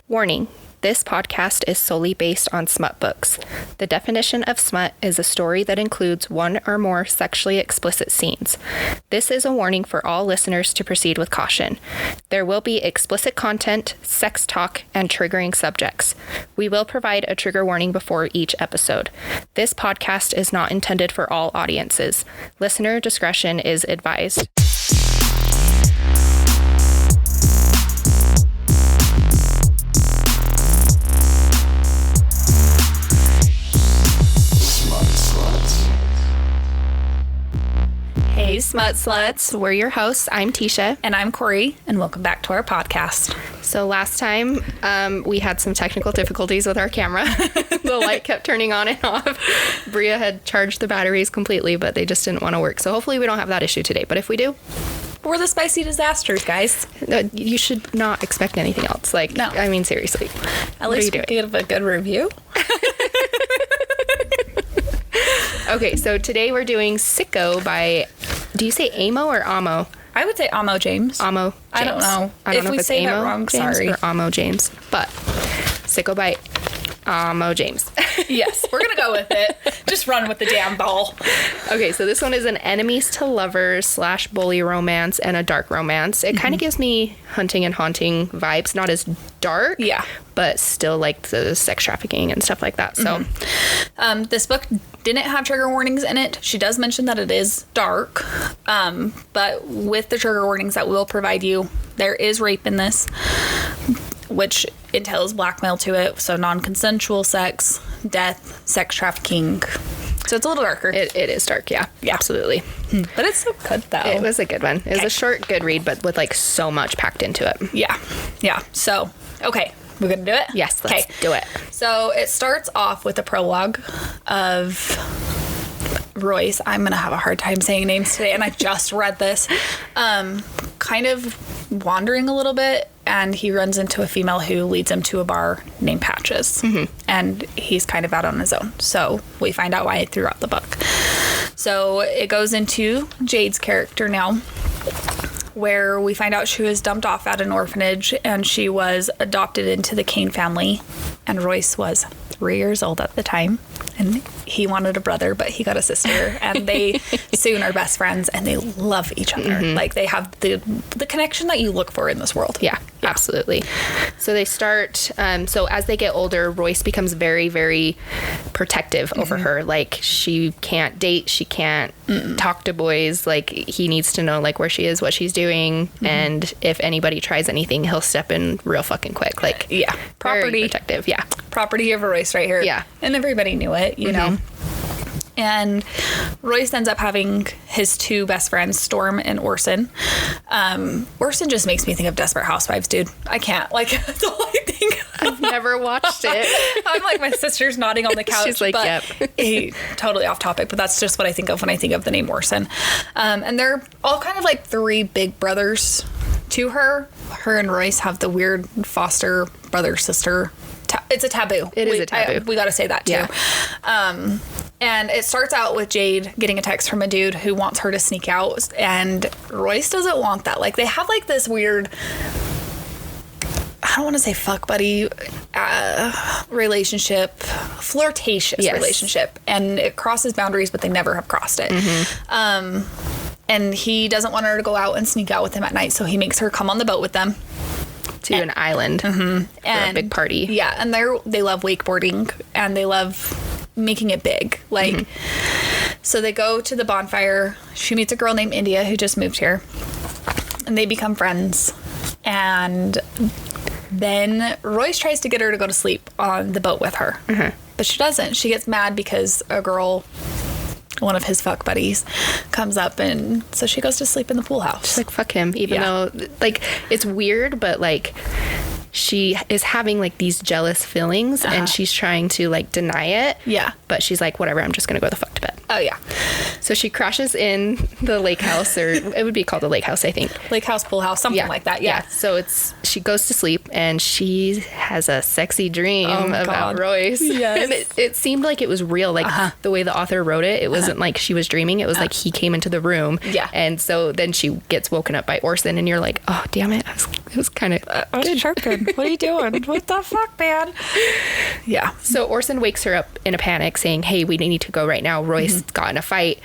Warning. This podcast is solely based on smut books. The definition of smut is a story that includes one or more sexually explicit scenes. This is a warning for all listeners to proceed with caution. There will be explicit content, sex talk, and triggering subjects. We will provide a trigger warning before each episode. This podcast is not intended for all audiences. Listener discretion is advised. Hey, Smut Sluts. We're your hosts. I'm Tisha. And I'm Corey, and welcome back to our podcast. So last time, we had some technical difficulties with our camera. The light kept turning on and off. Bria had charged the batteries completely, but they just didn't want to work. So hopefully we don't have that issue today. But if we do... We're the spicy disasters, guys. You should not expect anything else. No. I mean, seriously. At least we give a good review. Okay, so today we're doing Sicko by... Do you say Amo or Amo? I would say Amo James. Amo James. I don't know. I don't know if if it's say Amo that wrong, James sorry. or Amo James. But Sicko by Amo James. Yes, we're going to go with it. Just run with the damn ball. Okay, so this one is an enemies to lovers / bully romance and a dark romance. It kind of gives me Hunting and Haunting vibes. Not as dark. Yeah. But still like the sex trafficking and stuff like that. So this book didn't have trigger warnings in it. She does mention that it is dark. But with the trigger warnings that we'll provide you, there is rape in this, which entails blackmail to it. So non-consensual sex, death, sex trafficking. So it's a little darker. It is dark, yeah. Absolutely. But it's so good, though. It was a good one. It was a short, good read, but with so much packed into it. Yeah. So, okay. We're going to do it? Yes, let's do it. So it starts off with a prologue of Royce. I'm going to have a hard time saying names today, and I just read this. Kind of wandering a little bit, and he runs into a female who leads him to a bar named Patches. And he's kind of out on his own. So we find out why throughout the book. So it goes into Jade's character now, where we find out she was dumped off at an orphanage and she was adopted into the Kane family. And Royce was 3 years old at the time. And he wanted a brother, but he got a sister. And they soon are best friends, and they love each other. They have the connection that you look for in this world. Yeah, absolutely. So they start, so as they get older, Royce becomes very, very protective over her. She can't date, she can't talk to boys. He needs to know, where she is, what she's doing. And if anybody tries anything, he'll step in real fucking quick. Property. Very protective, yeah. Property of Royce right here. Yeah. And everybody knew it, you know. And Royce ends up having his two best friends, Storm and Orson. Orson just makes me think of Desperate Housewives, dude. I can't. That's all I think of. I've never watched it. I'm my sister's nodding on the couch. She's yep. Totally off topic, but that's just what I think of when I think of the name Orson. And they're all kind of three big brothers to her. Her and Royce have the weird foster brother-sister. It's a taboo. It is a taboo. We got to say that, too. Yeah. And it starts out with Jade getting a text from a dude who wants her to sneak out, and Royce doesn't want that. They have this weird, I don't want to say fuck buddy relationship, flirtatious relationship, and it crosses boundaries, but they never have crossed it. And he doesn't want her to go out and sneak out with him at night, so he makes her come on the boat with them. To an island for a big party. Yeah, and they love wakeboarding, and they love making it big. So they go to the bonfire. She meets a girl named India who just moved here, and they become friends. And then Royce tries to get her to go to sleep on the boat with her, but she doesn't. She gets mad because a girl, one of his fuck buddies, comes up, and so she goes to sleep in the pool house. She's fuck him, even though it's weird, but she is having these jealous feelings, and she's trying to deny it. Yeah. But she's whatever, I'm just gonna go the fuck to bed. Oh, yeah. So she crashes in the lake house, or it would be called the lake house, I think. Lake house, pool house, something like that. Yeah. So she goes to sleep and she has a sexy dream about Royce. Yes. And it seemed like it was real. Like the way the author wrote it, it wasn't like she was dreaming. It was like he came into the room. Yeah. And so then she gets woken up by Orson and you're like, oh, damn it. It was kind of good. Sharpen. What are you doing? What the fuck, man? Yeah. So Orson wakes her up in a panic saying, hey, we need to go right now. Royce got in a fight.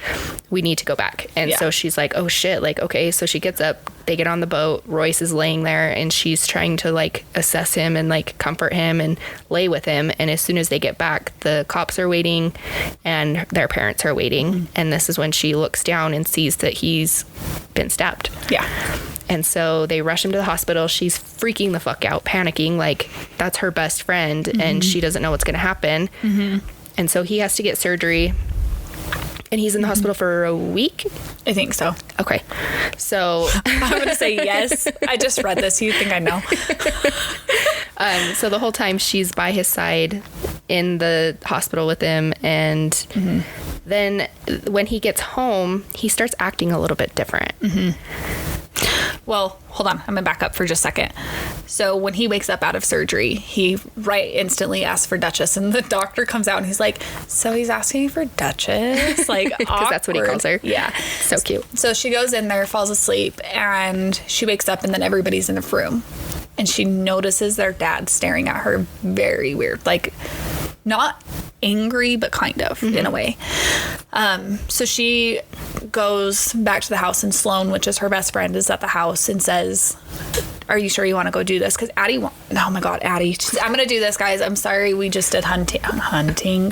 We need to go back. And so she's like, oh shit. Like, okay. So she gets up, they get on the boat. Royce is laying there and she's trying to like assess him and like comfort him and lay with him. And as soon as they get back, the cops are waiting and their parents are waiting. And this is when she looks down and sees that he's been stabbed. Yeah. And so they rush him to the hospital. She's freaking the fuck out, panicking, like that's her best friend and she doesn't know what's going to happen. And so he has to get surgery and he's in the hospital for a week. I think so. Okay. So I'm going to say yes. I just read this. You think I know? So the whole time she's by his side in the hospital with him. And then when he gets home, he starts acting a little bit different. Well, hold on. I'm going to back up for just a second. So when he wakes up out of surgery, he instantly asks for Duchess. And the doctor comes out and he's like, so he's asking for Duchess? Like, because that's what he calls her. Yeah. So cute. So she goes in there, falls asleep, and she wakes up and then everybody's in the room. And she notices their dad staring at her very weird. Like, not angry, but kind of, in a way. So she goes back to the house, and Sloane, which is her best friend, is at the house and says, are you sure you want to go do this? Because Addie, oh my God, Addie. I'm going to do this, guys. I'm sorry. We just did hunting. Hunting.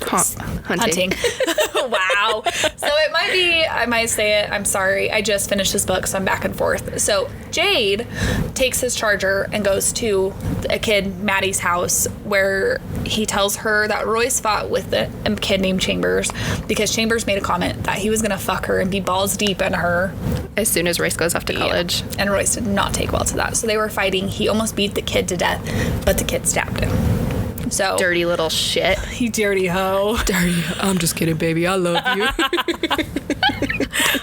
Wow. So it might be, I might say it. I'm sorry. I just finished this book, so I'm back and forth. So Jade takes his charger and goes to a kid, Maddie's house, where he tells her that Royce fought with a kid named Chambers because Chambers made a comment that he was going to fuck her and be balls deep in her as soon as Royce goes off to college. Yeah. And Royce did not take well to that. So they were fighting. He almost beat the kid to death, but the kid stabbed him. So dirty little shit. You dirty hoe. Dirty. I'm just kidding, baby. I love you. I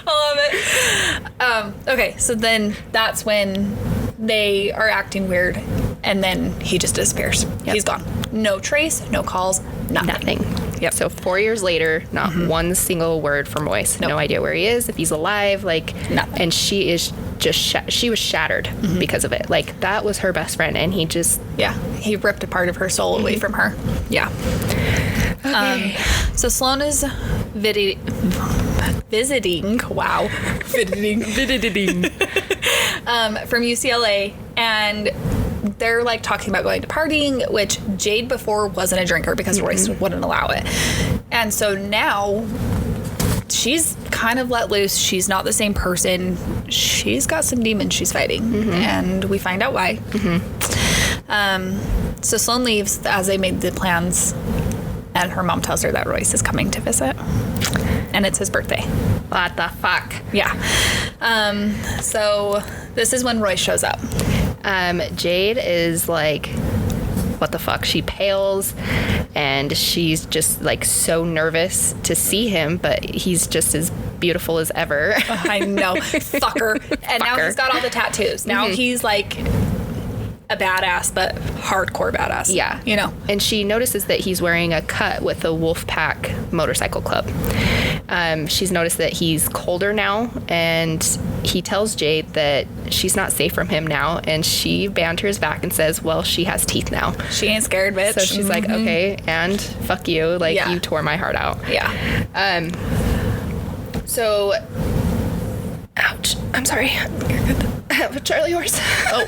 love it. Okay, so then that's when they are acting weird, and then he just disappears. Yep. He's gone. No trace, no calls, nothing. Yep. So 4 years later, not one single word from Royce. Nope. No idea where he is, if he's alive, like nothing. And she is just she was shattered because of it. Like, that was her best friend, and he just he ripped a part of her soul away from her. Yeah. Okay. So Sloane is visiting. Wow. Visiting. From UCLA, and they're like talking about going to partying, which Jade before wasn't a drinker because Royce wouldn't allow it. And so now she's kind of let loose. She's not the same person. She's got some demons she's fighting, and we find out why. So Sloane leaves as they made the plans, and her mom tells her that Royce is coming to visit, and it's his birthday. What the fuck? Yeah. So this is when Royce shows up. Jade is like, what the fuck? She pales, and she's just like so nervous to see him, but he's just as beautiful as ever. I know. Fucker. And now he's got all the tattoos. Now he's like a badass, but hardcore badass. Yeah. You know. And she notices that he's wearing a cut with the Wolfpack Motorcycle Club. She's noticed that he's colder now, and he tells Jade that she's not safe from him now, and she banters back and says, well, she has teeth now. She ain't scared, bitch. So she's like, okay, and fuck you. Like, you tore my heart out. Yeah. So, ouch. I'm sorry. You're good. Charlie horse. Oh,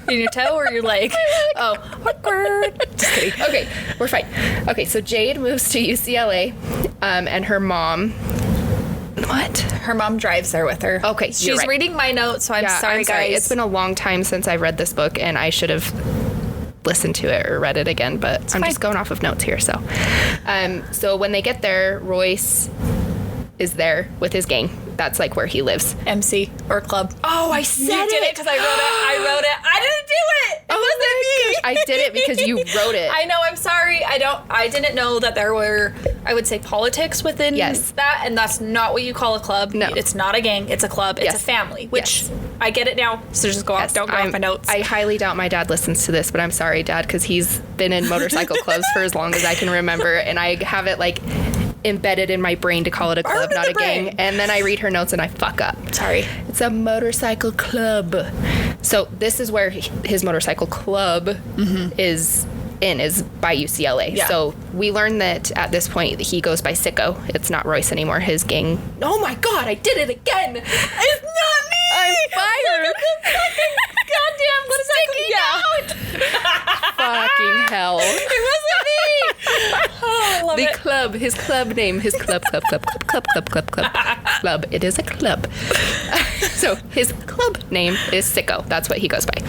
in your toe or your leg? Oh, awkward. Just kidding. Okay, we're fine. Okay, so Jade moves to UCLA, and her mom. What? Her mom drives there with her. Okay, she's right. Reading my notes, so I'm sorry, guys. It's been a long time since I read this book, and I should have listened to it or read it again, but I'm just going off of notes here. So, so when they get there, Royce is there with his gang. That's like where he lives. MC or club. Oh, I said you did it because I wrote it. I didn't do it. It wasn't me. I did it because you wrote it. I know. I'm sorry. I didn't know that there were. I would say, politics within that, and that's not what you call a club. No. It's not a gang, it's a club, it's a family, which I get it now, so just go off, don't go off my notes. I highly doubt my dad listens to this, but I'm sorry, Dad, because he's been in motorcycle clubs for as long as I can remember, and I have it, like, embedded in my brain to call it a club, not a gang. And then I read her notes and I fuck up. Sorry. It's a motorcycle club. So this is where his motorcycle club is by UCLA. Yeah. So we learned that at this point he goes by Sicko. It's not Royce anymore. His gang. Oh my God, I did it again. It's not me. I'm fired. Goddamn, what is that? Fucking hell. It wasn't me. Oh, I love the it. club, his club name, his club. It is a club. So his club name is Sicko. That's what he goes by.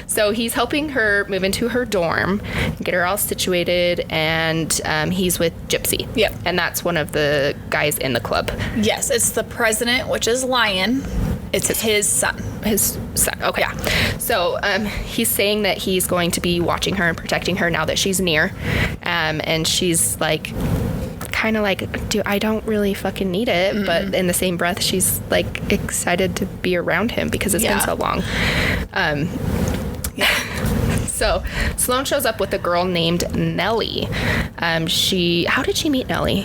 So he's helping her move into her dorm, get her all situated, and he's with Gypsy. Yep. And that's one of the guys in the club. Yes, it's the president, which is Lion. It's his son. His son. Okay. Yeah. So he's saying that he's going to be watching her and protecting her now that she's near. And she's like, kind of like, I don't really fucking need it. But in the same breath, she's like excited to be around him because it's been so long. So Sloane shows up with a girl named Nellie. How did she meet Nellie?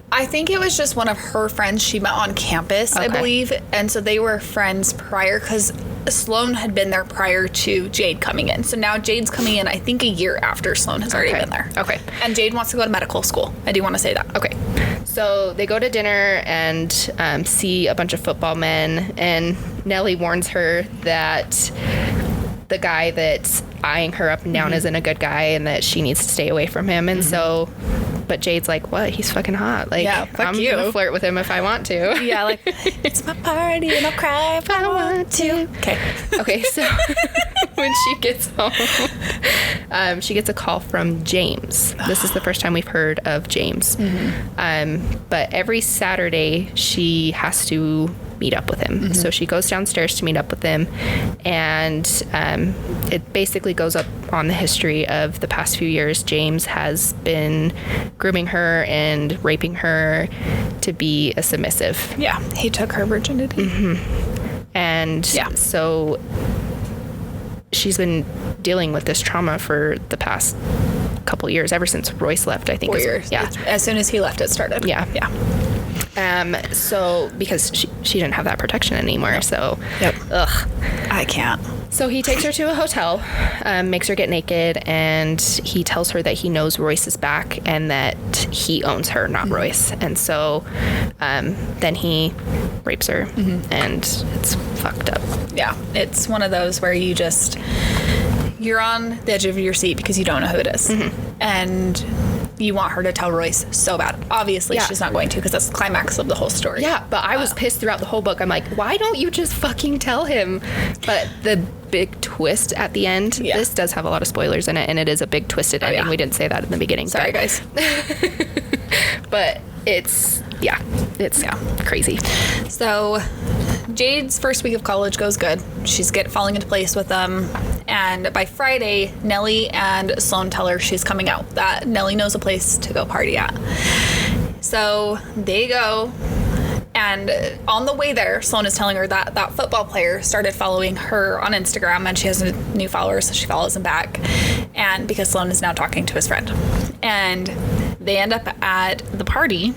I think it was just one of her friends she met on campus, I believe. And so they were friends prior because Sloane had been there prior to Jade coming in. So now Jade's coming in, I think, a year after Sloane has already been there. Okay. And Jade wants to go to medical school. I do want to say that. Okay. So they go to dinner and see a bunch of football men. And Nellie warns her that the guy that's eyeing her up and down isn't a good guy and that she needs to stay away from him. And so... But Jade's like, what? He's fucking hot. Like, I'm going to flirt with him if I want to. Yeah, like, it's my party and I'll cry if I want to. Okay, so when she gets home, she gets a call from James. This is the first time we've heard of James. But every Saturday, she has to meet up with him. So she goes downstairs to meet up with him, and it basically goes up on the history of the past few years. James has been grooming her and raping her to be a submissive. Yeah, he took her virginity. And so she's been dealing with this trauma for the past couple years, ever since Royce left, I think. 4 years. Yeah. As soon as he left, it started. Yeah. So because she didn't have that protection anymore. So I can't. So he takes her to a hotel, makes her get naked, and he tells her that he knows Royce is back and that he owns her, not Royce. And so then he rapes her, and it's fucked up. Yeah. It's one of those where you're on the edge of your seat because you don't know who it is. And you want her to tell Royce so bad. Obviously, she's not going to because that's the climax of the whole story. Yeah, but I was pissed throughout the whole book. I'm like, why don't you just fucking tell him? But the big twist at the end, this does have a lot of spoilers in it, and it is a big twisted ending. Yeah. We didn't say that in the beginning. Sorry, guys. But it's crazy. So Jade's first week of college goes good. She's falling into place with them. And by Friday, Nellie and Sloane tell her she's coming out, that Nellie knows a place to go party at. So they go. And on the way there, Sloane is telling her that that football player started following her on Instagram, and she has a new follower, so she follows him back. And because Sloane is now talking to his friend. And they end up at the party.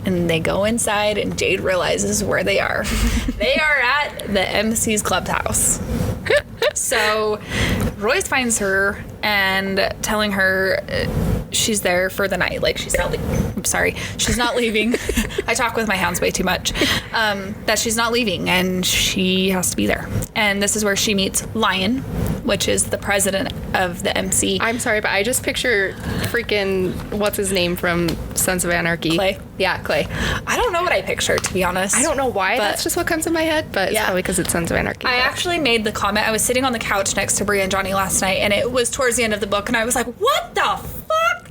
And they go inside, and Jade realizes where they are. They are at the MC's clubhouse. So Royce finds her and telling her she's there for the night. Like, she's not leaving. I talk with my hands way too much. That she's not leaving, and she has to be there. And this is where she meets Lion, which is the president of the MC. I'm sorry, but I just picture freaking, what's his name from Sons of Anarchy? Clay. Yeah, Clay. I don't know what I pictured, to be honest. I don't know why. That's just what comes in my head, but it's probably because it's Sons of Anarchy. I actually made the comment. I was sitting on the couch next to Bria and Johnny last night, and it was towards the end of the book, and I was like, what the fuck?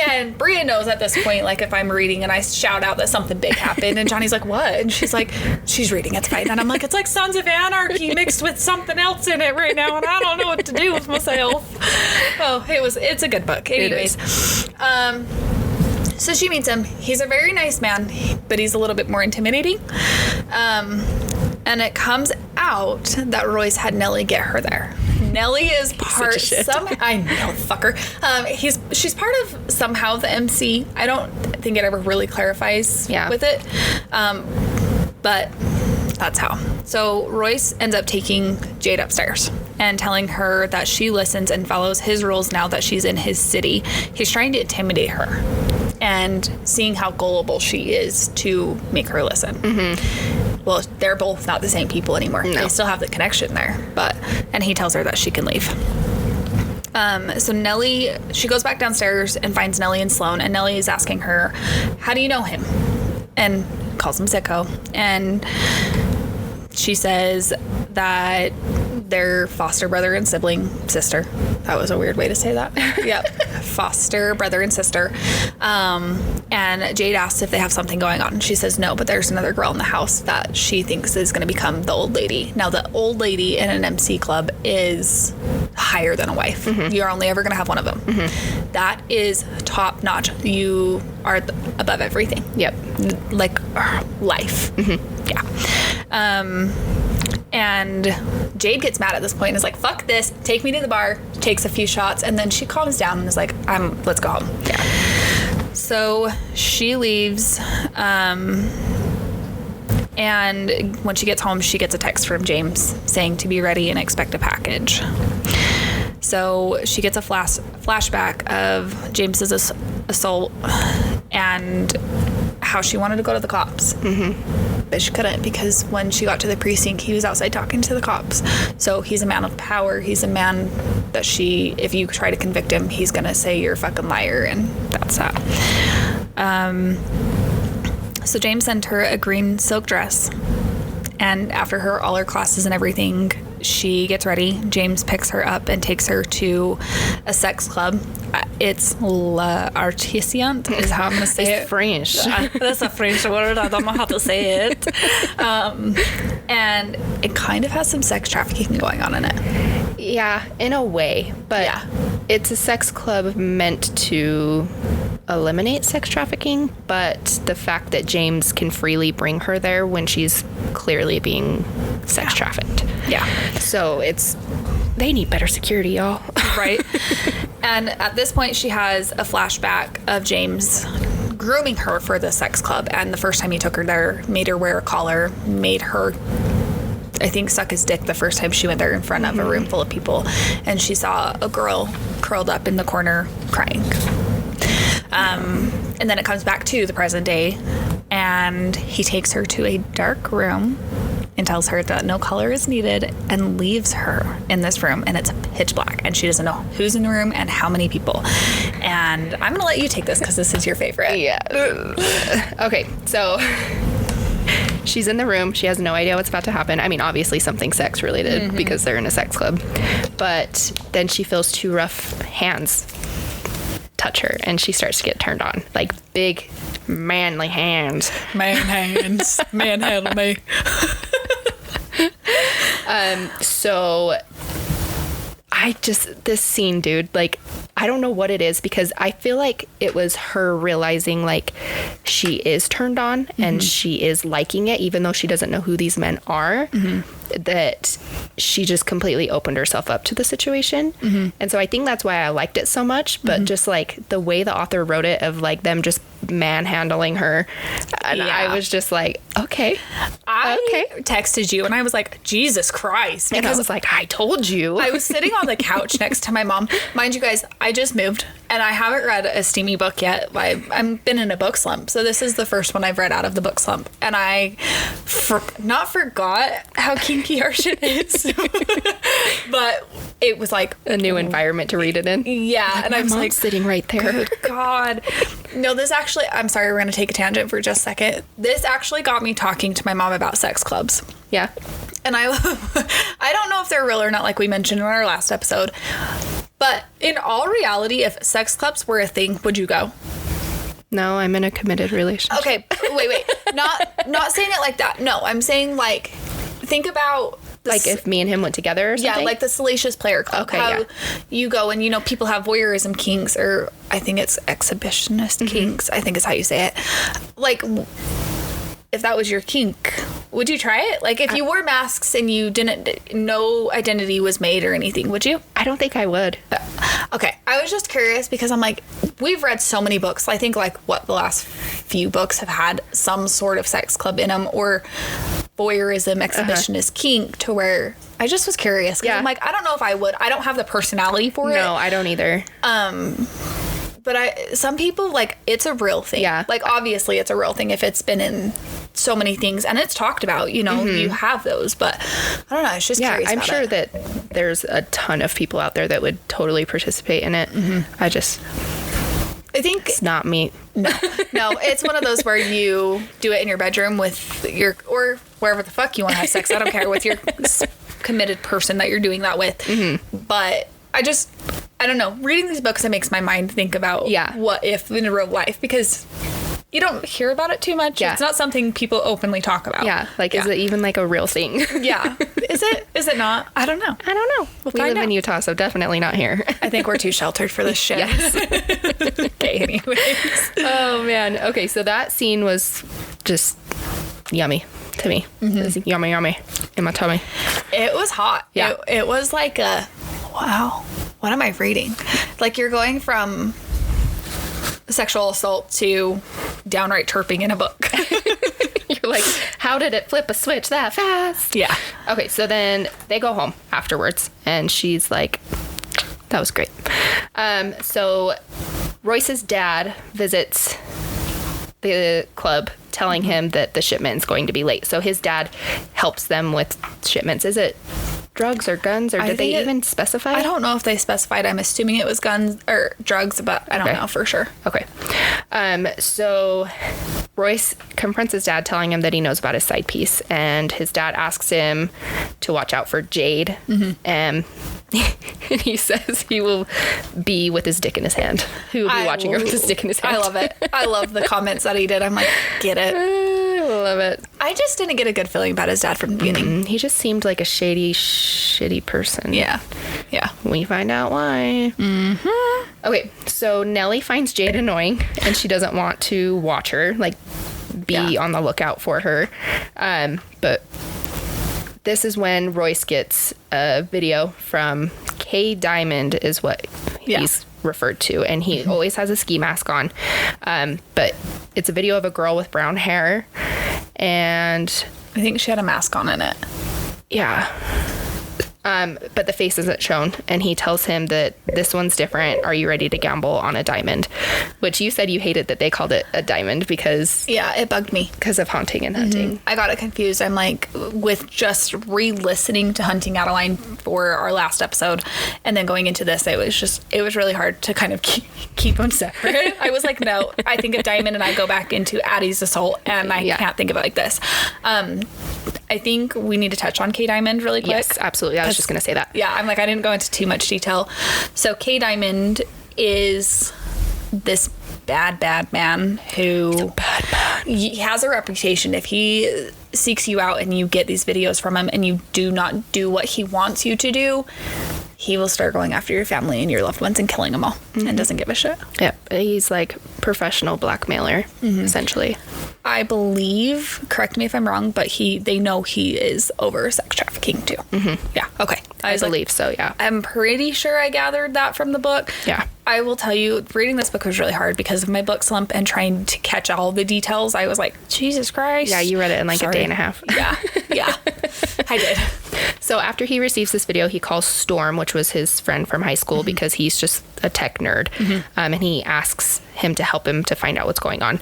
And Bria knows at this point, like, if I'm reading and I shout out that something big happened, and Johnny's like, what? And she's like, she's reading, it's fine. And I'm like, it's like Sons of Anarchy mixed with something else in it right now, and I don't know what to do with myself. Oh, it's a good book. Anyways. So she meets him. He's a very nice man, but he's a little bit more intimidating. And it comes out that Royce had Nellie get her there. Nellie is part I know, fucker. She's part of somehow the MC. I don't think it ever really clarifies with it. But that's how. So Royce ends up taking Jade upstairs and telling her that she listens and follows his rules now that she's in his city. He's trying to intimidate her and seeing how gullible she is to make her listen. Mm-hmm. Well, they're both not the same people anymore. No. They still have the connection there, and he tells her that she can leave. So Nellie, she goes back downstairs and finds Nellie and Sloan, and Nellie is asking her, how do you know him? And calls him Sicko. And she says that they're foster brother and sister. That was a weird way to say that. Yep. Foster brother and sister. And Jade asks if they have something going on. She says no, but there's another girl in the house that she thinks is going to become the old lady. Now, the old lady in an MC club is higher than a wife. Mm-hmm. You're only ever going to have one of them. Mm-hmm. That is top notch. You are above everything. Yep. Like life. Mm-hmm. Yeah. And Jade gets mad at this point and is like, fuck this, take me to the bar, takes a few shots, and then she calms down and is like, let's go home. Yeah. So she leaves, and when she gets home, she gets a text from James saying to be ready and expect a package. So she gets a flashback of James's assault and how she wanted to go to the cops. Mm-hmm. But she couldn't, because when she got to the precinct, he was outside talking to the cops. So he's a man of power. He's a man that if you try to convict him, he's going to say you're a fucking liar, and that's that. So James sent her a green silk dress, and after all her classes and everything, she gets ready. James picks her up and takes her to a sex club. It's L'Artisant is how I'm going to say it. It's French. That's a French word. I don't know how to say it. And it kind of has some sex trafficking going on in it. Yeah, in a way. But it's a sex club meant to eliminate sex trafficking, but the fact that James can freely bring her there when she's clearly being sex trafficked. Yeah. So they need better security, y'all. Right. And at this point, she has a flashback of James grooming her for the sex club. And the first time he took her there, made her wear a collar, made her, I think, suck his dick the first time she went there in front of a room full of people. And she saw a girl curled up in the corner crying. And then it comes back to the present day, and he takes her to a dark room and tells her that no color is needed and leaves her in this room, and it's pitch black, and she doesn't know who's in the room and how many people. And I'm going to let you take this because this is your favorite. Yeah. Okay, so she's in the room. She has no idea what's about to happen. I mean, obviously something sex related because they're in a sex club. But then she feels two rough hands touch her, and she starts to get turned on. Like big, manly hands. Man hands. Manhandle me. So this scene, dude, like, I don't know what it is, because I feel like it was her realizing, like, she is turned on and she is liking it, even though she doesn't know who these men are, that she just completely opened herself up to the situation. And so I think that's why I liked it so much, but just, like, the way the author wrote it of, like, them just manhandling her, and I was just like, okay. I texted you and I was like, Jesus Christ. And I was like, I told you. I was sitting on the couch next to my mom. Mind you guys, I just moved and I haven't read a steamy book yet. I've been in a book slump. So this is the first one I've read out of the book slump. And I not forgot how kinky our shit is. But it was like a new environment to read it in. Yeah. Like, and I was like, sitting right there. Good God. No, this actually, I'm sorry, we're going to take a tangent for just a second. This actually got me talking to my mom about sex clubs. Yeah. And I don't know if they're real or not, like we mentioned in our last episode. But in all reality, if sex clubs were a thing, would you go? No, I'm in a committed relationship. Okay, wait. Not saying it like that. No, I'm saying, like, think about Like if me and him went together or something? Yeah, like the Salacious Player Club. Okay, How yeah. you go and, people have voyeurism kinks, or I think it's exhibitionist kinks. I think is how you say it. Like, if that was your kink, would you try it? Like, if you wore masks and you no identity was made or anything, would you? I don't think I would. Okay, I was just curious because I'm like, we've read so many books. I think the last few books have had some sort of sex club in them, or voyeurism, exhibitionist kink, to where I just was curious. Because I'm like, I don't know if I would. I don't have the personality for it. No, I don't either. But some people, it's a real thing. Yeah. Obviously it's a real thing if it's been in so many things and it's talked about, you have those, but I don't know. I was just curious I'm about sure it. that there's a ton of people out there that would totally participate in it. I think it's not me. No, it's one of those where you do it in your bedroom with or wherever the fuck you want to have sex. I don't care, with your committed person that you're doing that with. But I don't know. Reading these books, it makes my mind think about what if in real life, because you don't hear about it too much. Yeah. It's not something people openly talk about. Yeah. Is it even a real thing? Yeah. Is it? Is it not? I don't know. We live in Utah, so definitely not here. I think we're too sheltered for this shit. Yes. Okay, anyways. Oh, man. Okay, so that scene was just yummy to me. It was yummy in my tummy. It was hot. Yeah. It was like wow, what am I reading? You're going from sexual assault to downright chirping in a book. You're like, how did it flip a switch that fast? Yeah. Okay, so then they go home afterwards, and she's like, that was great. So Royce's dad visits the club, telling him that the shipment is going to be late. So his dad helps them with shipments. Is it drugs or guns, or did they even specify? I don't know if they specified. I'm assuming it was guns or drugs, but I don't know for sure. Okay. So Royce confronts his dad, telling him that he knows about his side piece, and his dad asks him to watch out for Jade. And he says he will be with his dick in his hand. He will be watching her with his dick in his hand. I love it. I love the comments that he did. I'm like, get it. I love it. I just didn't get a good feeling about his dad from the beginning. He just seemed like a shitty person. Yeah. We find out why. Okay, so Nellie finds Jade annoying, and she doesn't want to watch her, be on the lookout for her. But this is when Royce gets a video from K Diamond, is what he's referred to, and he always has a ski mask on. But it's a video of a girl with brown hair, and I think she had a mask on in it. Yeah. But the face isn't shown, and he tells him that this one's different. Are you ready to gamble on a diamond? Which you said you hated that they called it a diamond because... Yeah, it bugged me. Because of haunting and hunting. I got it confused. I'm like, with just re-listening to Hunting Adeline for our last episode, and then going into this, it was really hard to kind of keep them separate. I was like, no, I think of diamond, and I go back into Addie's assault, and I can't think of it like this. I think we need to touch on K Diamond really quick. Yes, absolutely. I was just going to say that. Yeah, I'm like, I didn't go into too much detail. So K Diamond is this bad man who he has a reputation. If he seeks you out and you get these videos from him and you do not do what he wants you to do, he will start going after your family and your loved ones and killing them all and doesn't give a shit. Yep. He's like professional blackmailer, essentially. I believe, correct me if I'm wrong, but they know he is over sex trafficking too. Yeah. Okay. I believe so, yeah. I'm pretty sure I gathered that from the book. Yeah. I will tell you, reading this book was really hard because of my book slump and trying to catch all the details. I was like, Jesus Christ. Yeah, you read it in a day and a half. Yeah. I did. So after he receives this video, he calls Storm, which was his friend from high school, because he's just a tech nerd. And he asks him to help him to find out what's going on.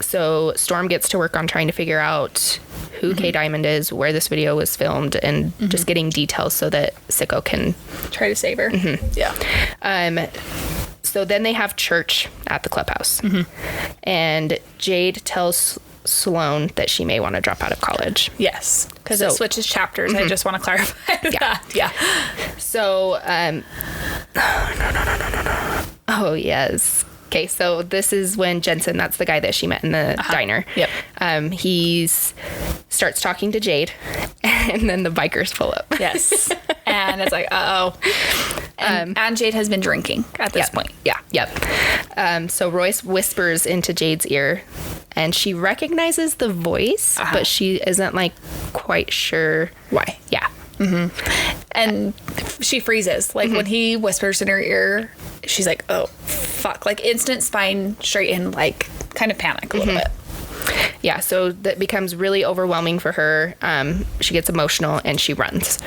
So Storm gets to work on trying to figure out who K Diamond is, where this video was filmed, and just getting details so that Sicko can try to save her. Yeah. So then they have church at the clubhouse, and Jade tells Sloane that she may want to drop out of college. Yes, because it switches chapters. I just want to clarify that. Yeah. So, oh yes. Okay, so this is when Jensen, that's the guy that she met in the diner. Yep. He's starts talking to Jade, and then the bikers pull up. Yes. And it's like, uh-oh. And Jade has been drinking at this point. Yeah. Yep. So Royce whispers into Jade's ear, and she recognizes the voice, but she isn't, like, quite sure why. Yeah. Mm-hmm. And she freezes. Like, when he whispers in her ear, she's like, oh, fuck. Like, instant spine straighten, like, kind of panic a little bit. Yeah, so that becomes really overwhelming for her. She gets emotional and she runs.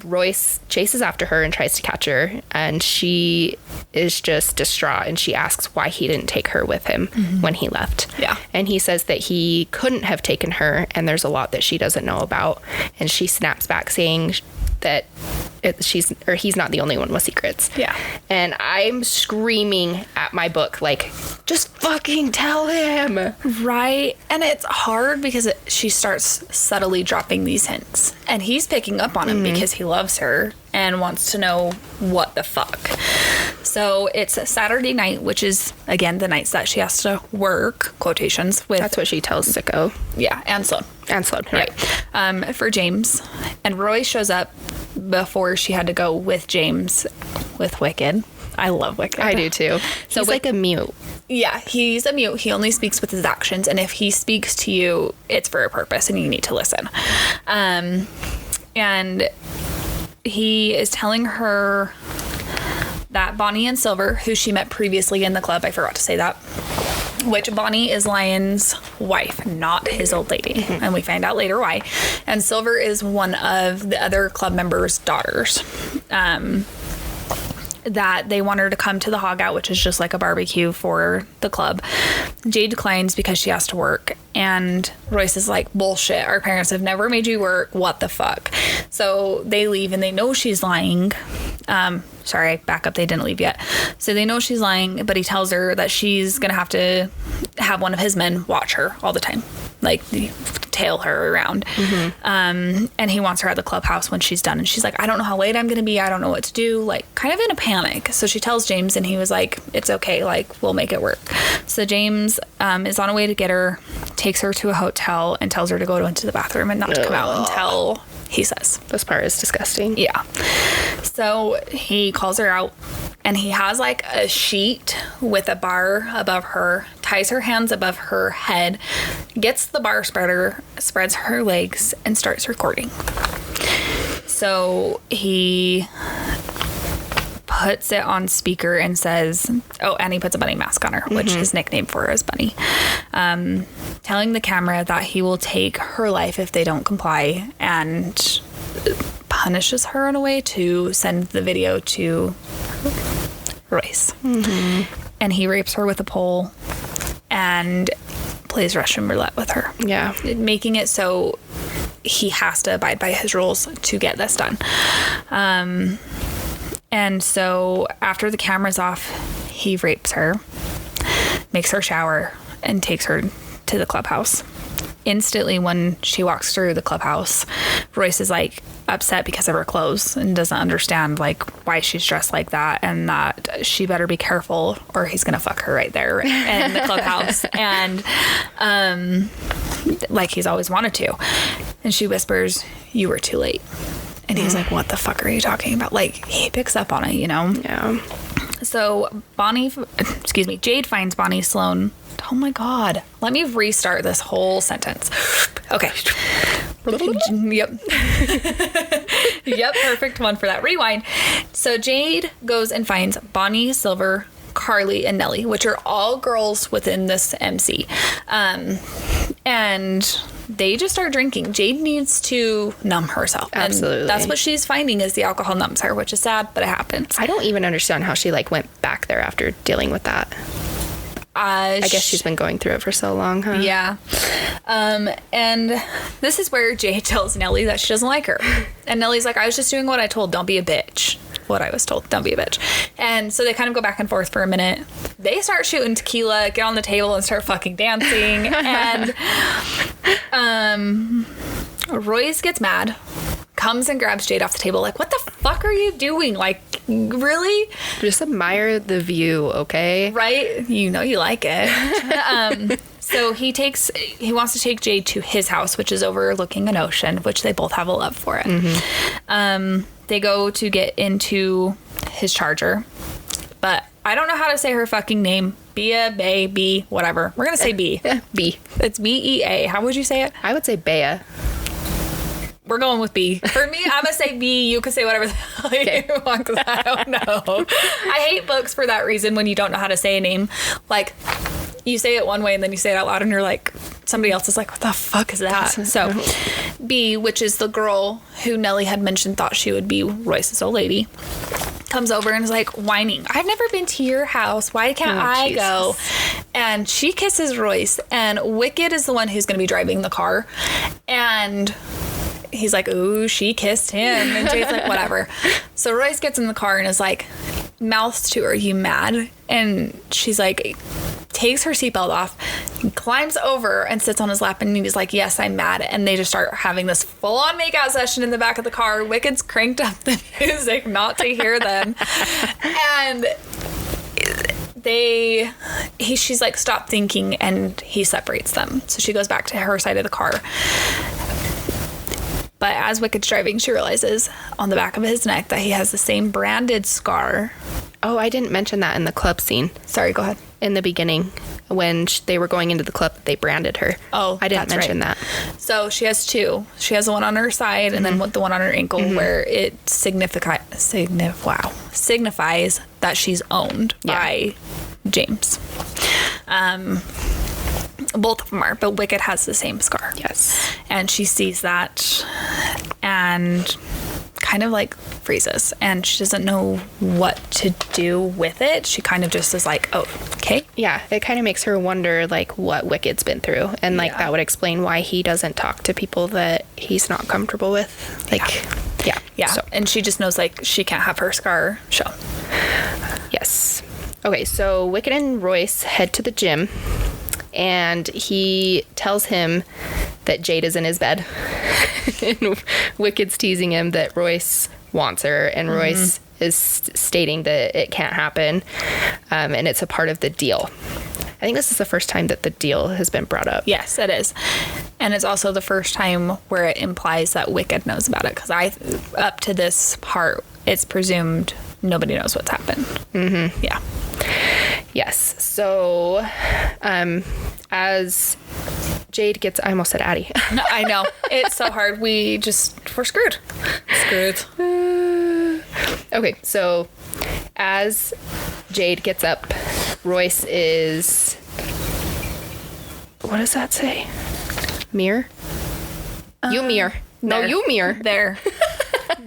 Royce chases after her and tries to catch her, and she is just distraught, and she asks why he didn't take her with him when he left. Yeah. And he says that he couldn't have taken her, and there's a lot that she doesn't know about. And she snaps back saying that he's not the only one with secrets. Yeah. And I'm screaming at my book, like, just fucking tell him. Right. And it's hard because she starts subtly dropping these hints. And he's picking up on him because he loves her and wants to know what the fuck. So it's Saturday night, which is, again, the nights that she has to work, quotations, with... That's what she tells Sicko. Yeah, and Sloan. Right. For James. And Roy shows up before she had to go with James with Wicked. I love Wicked. I do too. So he's like a mute. Yeah, he's a mute. He only speaks with his actions. And if he speaks to you, it's for a purpose and you need to listen. And he is telling her that Bonnie and Silver, who she met previously in the club, I forgot to say that, which Bonnie is Lion's wife, not his old lady. And we find out later why. And Silver is one of the other club members' daughters. That they want her to come to the Hog Out, which is just like a barbecue for the club. Jade declines because she has to work. And Royce is like, bullshit. Our parents have never made you work. What the fuck? So they leave and they know she's lying. Sorry, back up. They didn't leave yet. So they know she's lying, but he tells her that she's going to have one of his men watch her all the time. Like, tail her around. And he wants her at the clubhouse when she's done. And she's like, I don't know how late I'm going to be. I don't know what to do. Like, kind of in a panic. So she tells James, and he was like, it's okay. Like, we'll make it work. So James is on a way to get her, takes her to a hotel, and tells her to go into the bathroom and not to come out until he says. This part is disgusting. Yeah. So he calls her out, and he has like a sheet with a bar above her, ties her hands above her head, gets the bar spreader, spreads her legs, and starts recording. So he puts it on speaker and says, and he puts a bunny mask on her, which his nickname for her is Bunny, telling the camera that he will take her life if they don't comply, and punishes her in a way to send the video to Royce. And he rapes her with a pole and plays Russian roulette with her. Yeah. Making it so he has to abide by his rules to get this done. And so after the camera's off, he rapes her, makes her shower, and takes her to the clubhouse. Instantly, when she walks through the clubhouse, Royce is like upset because of her clothes and doesn't understand like why she's dressed like that, and that she better be careful or he's gonna fuck her right there in the clubhouse. And like he's always wanted to. And she whispers, "You were too late." And he's like, what the fuck are you talking about? Like, he picks up on it, you know? Yeah. So Jade finds Bonnie Sloan. Oh my God. Let me restart this whole sentence. Okay. Yep. Yep, perfect one for that. Rewind. So Jade goes and finds Bonnie, Silver, Carly, and Nellie, which are all girls within this MC. And they just start drinking. Jade needs to numb herself. Absolutely. And that's what she's finding is the alcohol numbs her, which is sad, but it happens. I don't even understand how she like went back there after dealing with that. I guess she's been going through it for so long, huh? Yeah. And this is where Jade tells Nellie that she doesn't like her. And Nellie's like, I was just doing what I told. Don't be a bitch. What I was told. Don't be a bitch. And so they kind of go back and forth for a minute. They start shooting tequila, get on the table, and start fucking dancing. And Royce gets mad, comes and grabs Jade off the table. Like, what the fuck are you doing? Like, really? Just admire the view, okay? Right? You know you like it. So So he wants to take Jade to his house, which is overlooking an ocean, which they both have a love for it. They go to get into his Charger, but I don't know how to say her fucking name. B, whatever. We're going to say B. B. It's B-E-A. How would you say it? I would say Bea. We're going with B. For me, I'm going to say B. You can say whatever the hell you want, because I don't know. I hate books for that reason when you don't know how to say a name. Like, you say it one way and then you say it out loud and you're like, somebody else is like, what the fuck is that? So, B, which is the girl who Nellie had mentioned thought she would be Royce's old lady, comes over and is like whining, I've never been to your house. Why can't I go? And she kisses Royce, and Wicked is the one who's going to be driving the car. And he's like, ooh, she kissed him. And Jade's like, whatever. So Royce gets in the car and is like, mouths to her, you mad? And she's like, takes her seatbelt off, climbs over and sits on his lap, and he's like, yes, I'm mad. And they just start having this full-on makeout session in the back of the car. Wicked's cranked up the music not to hear them. And she's like, stop thinking, and he separates them. So she goes back to her side of the car. But as Wicked's driving, she realizes on the back of his neck that he has the same branded scar. Oh, I didn't mention that in the club scene. Sorry, go ahead. In the beginning, when they were going into the club, they branded her. Oh, I didn't mention that. So she has two. She has the one on her side and then the one on her ankle where it signifies that she's owned by James. Both of them are, but Wicked has the same scar. Yes. And she sees that and kind of like freezes, and she doesn't know what to do with it. She kind of just is like, oh, okay. Yeah, it kind of makes her wonder like what Wicked's been through, and like that would explain why he doesn't talk to people that he's not comfortable with. Like, yeah. So. And she just knows like she can't have her scar show. Yes. Okay, so Wicked and Royce head to the gym, and he tells him that Jade is in his bed. And Wicked's teasing him that Royce wants her, and Royce is stating that it can't happen, and it's a part of the deal. I think this is the first time that the deal has been brought up. Yes, it is. And it's also the first time where it implies that Wicked knows about it, because up to this part, it's presumed nobody knows what's happened. Mm-hmm. Yeah. Yes. So, as Jade gets, I almost said Addie. I know. It's so hard. We're screwed. Okay. So, as Jade gets up, Royce is, what does that say? Mirror? You mirror. No, you mirror. There.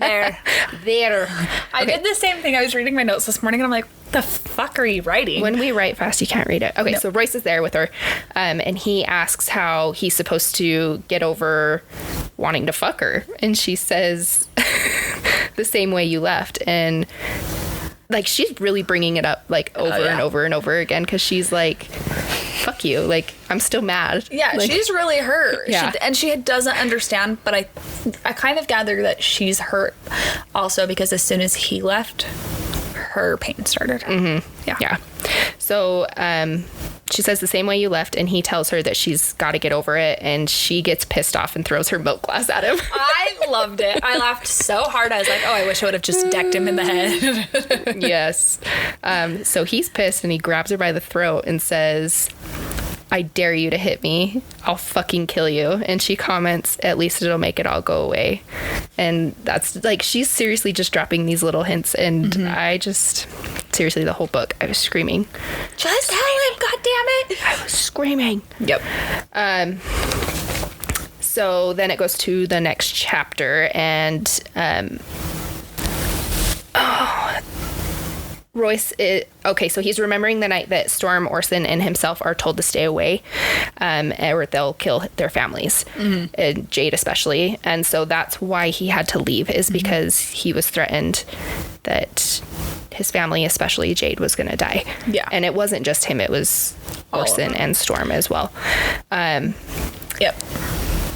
I did the same thing. I was reading my notes this morning and I'm like, the fuck are you writing? When we write fast, you can't read it. Okay, So Royce is there with her, and he asks how he's supposed to get over wanting to fuck her. And she says, the same way you left. And like, she's really bringing it up like over and over and over again, because she's like, fuck you, like, I'm still mad. Yeah, like, she's really hurt. Yeah. She doesn't understand, but I kind of gather that she's hurt also because as soon as he left, her pain started. Mm-hmm. Yeah. So she says the same way you left, and he tells her that she's got to get over it, and she gets pissed off and throws her milk glass at him. I loved it. I laughed so hard. I was like, oh, I wish I would have just decked him in the head. Yes. So he's pissed, and he grabs her by the throat and says, I dare you to hit me. I'll fucking kill you. And she comments, at least it'll make it all go away. And that's like, she's seriously just dropping these little hints. And seriously, the whole book, I was screaming. Just tell him, goddammit. I was screaming. Yep. So then it goes to the next chapter, and Royce so he's remembering the night that Storm, Orson, and himself are told to stay away, or they'll kill their families, and Jade especially. And so that's why he had to leave, is because he was threatened that his family, especially Jade, was going to die. Yeah. And it wasn't just him, it was Orson and Storm as well. Yep.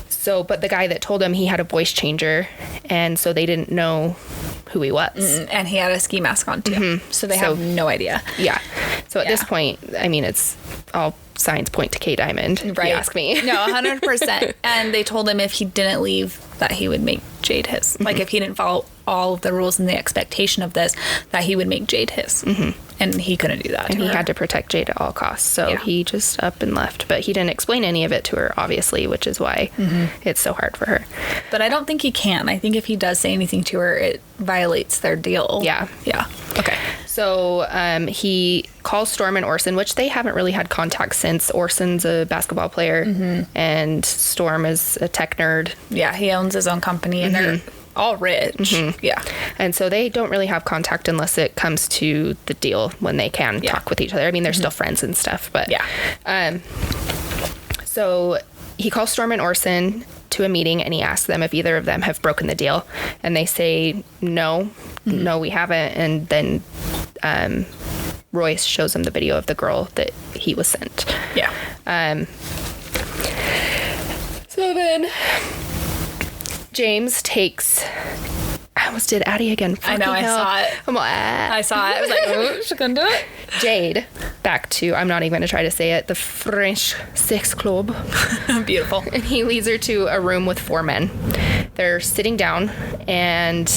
So, but the guy that told him, he had a voice changer, and so they didn't know who he was. And he had a ski mask on too. So they have no idea. Yeah. So at this point, I mean, it's all signs point to K Diamond, if you ask me. No, 100%. And they told him if he didn't leave, that he would make Jade his. Like, if he didn't follow all of the rules and the expectation of this, that he would make Jade his. And he couldn't do that. And he had to protect Jade at all costs. So he just up and left. But he didn't explain any of it to her, obviously, which is why it's so hard for her. But I don't think he can. I think if he does say anything to her, it violates their deal. Yeah. Yeah. Okay. So he calls Storm and Orson, which they haven't really had contact since. Orson's a basketball player and Storm is a tech nerd. Yeah, he owns his own company and they're all rich. Yeah. And so they don't really have contact unless it comes to the deal when they can talk with each other. I mean, they're still friends and stuff, but so he calls Storm and Orson to a meeting and he asks them if either of them have broken the deal, and they say no, we haven't. And then Royce shows him the video of the girl that he was sent. So then James takes, I almost did Addie again. I know, I saw it. I saw it. I was like, oh, she couldn't do it. Jade back to, I'm not even going to try to say it, the French Sex Club. Beautiful. And he leads her to a room with 4 men. They're sitting down and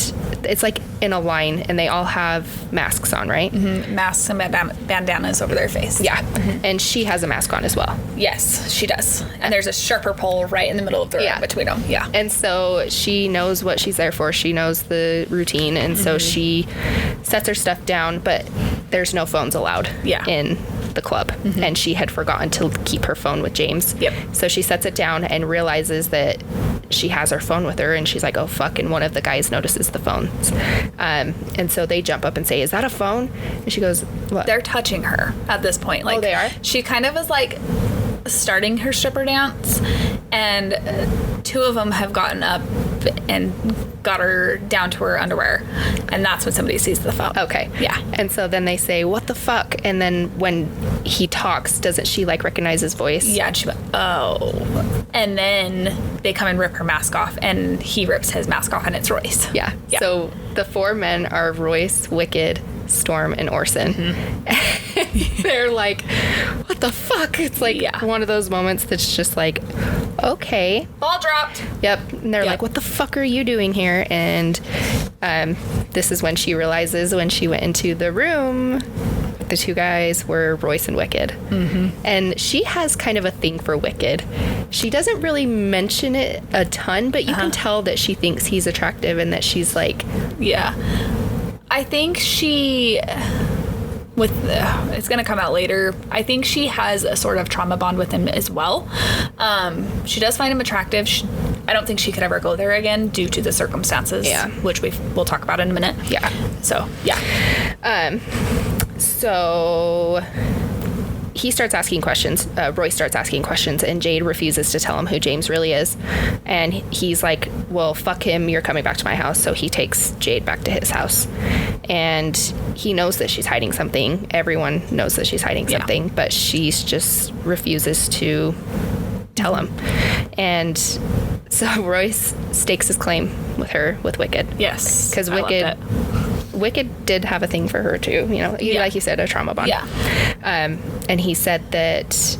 it's like in a line and they all have masks on, right? Masks and bandanas over their face. Yeah. And she has a mask on as well. Yes, she does. And there's a sharper pole right in the middle of the room between them. Yeah. And so she knows what she's there for. She knows the routine. And so she sets her stuff down, but there's no phones allowed in the club. And she had forgotten to keep her phone with James. So she sets it down and realizes that she has her phone with her, and she's like, oh fuck, and one of the guys notices the phones. And so they jump up and say, is that a phone? And she goes, what? They're touching her at this point. Like, they are? She kind of is like starting her stripper dance, and 2 of them have gotten up and got her down to her underwear, and that's when somebody sees the phone. Okay. Yeah. And so then they say, what the fuck? And then when he talks, doesn't she like recognize his voice? Yeah, and she went, oh. And then they come and rip her mask off, and he rips his mask off, and it's Royce. Yeah. So the 4 men are Royce, Wicked, Storm, and Orson. They're like, what the fuck? It's like one of those moments that's just like, okay. Ball dropped. Yep. And they're like, what the fuck are you doing here? And this is when she realizes when she went into the room, the 2 guys were Royce and Wicked. And she has kind of a thing for Wicked. She doesn't really mention it a ton, but you can tell that she thinks he's attractive and that she's like... Yeah. I think she... it's going to come out later. I think she has a sort of trauma bond with him as well. She does find him attractive. I don't think she could ever go there again due to the circumstances, which we'll talk about in a minute. Yeah. So, yeah. So he starts asking questions. Royce starts asking questions, and Jade refuses to tell him who James really is. And he's like, well, fuck him. You're coming back to my house. So he takes Jade back to his house. And he knows that she's hiding something. Everyone knows that she's hiding something, but she just refuses to tell him. And so Royce stakes his claim with her, with Wicked. Yes. Because Wicked did have a thing for her too, you know, like you said, a trauma bond. Yeah. And he said that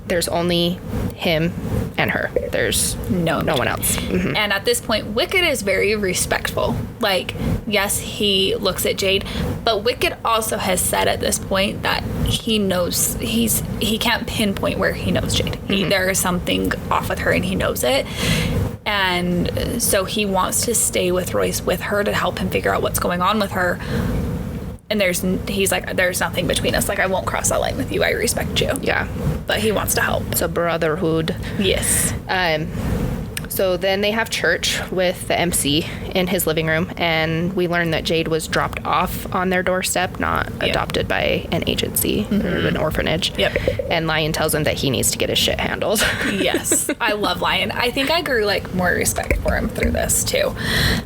there's only him and her. There's no one else. And at this point, Wicked is very respectful. Like, yes, he looks at Jade, but Wicked also has said at this point that he knows he can't pinpoint where he knows Jade. There is something off with her, and he knows it. And so he wants to stay with Royce with her to help him figure out what's going on with her. And he's like, there's nothing between us. Like, I won't cross that line with you. I respect you. Yeah. But he wants to help. It's a brotherhood. Yes. So then they have church with the MC in his living room, and we learn that Jade was dropped off on their doorstep, not adopted by an agency or an orphanage. And Lion tells him that he needs to get his shit handled. Yes. I love Lion. I think I grew like more respect for him through this too.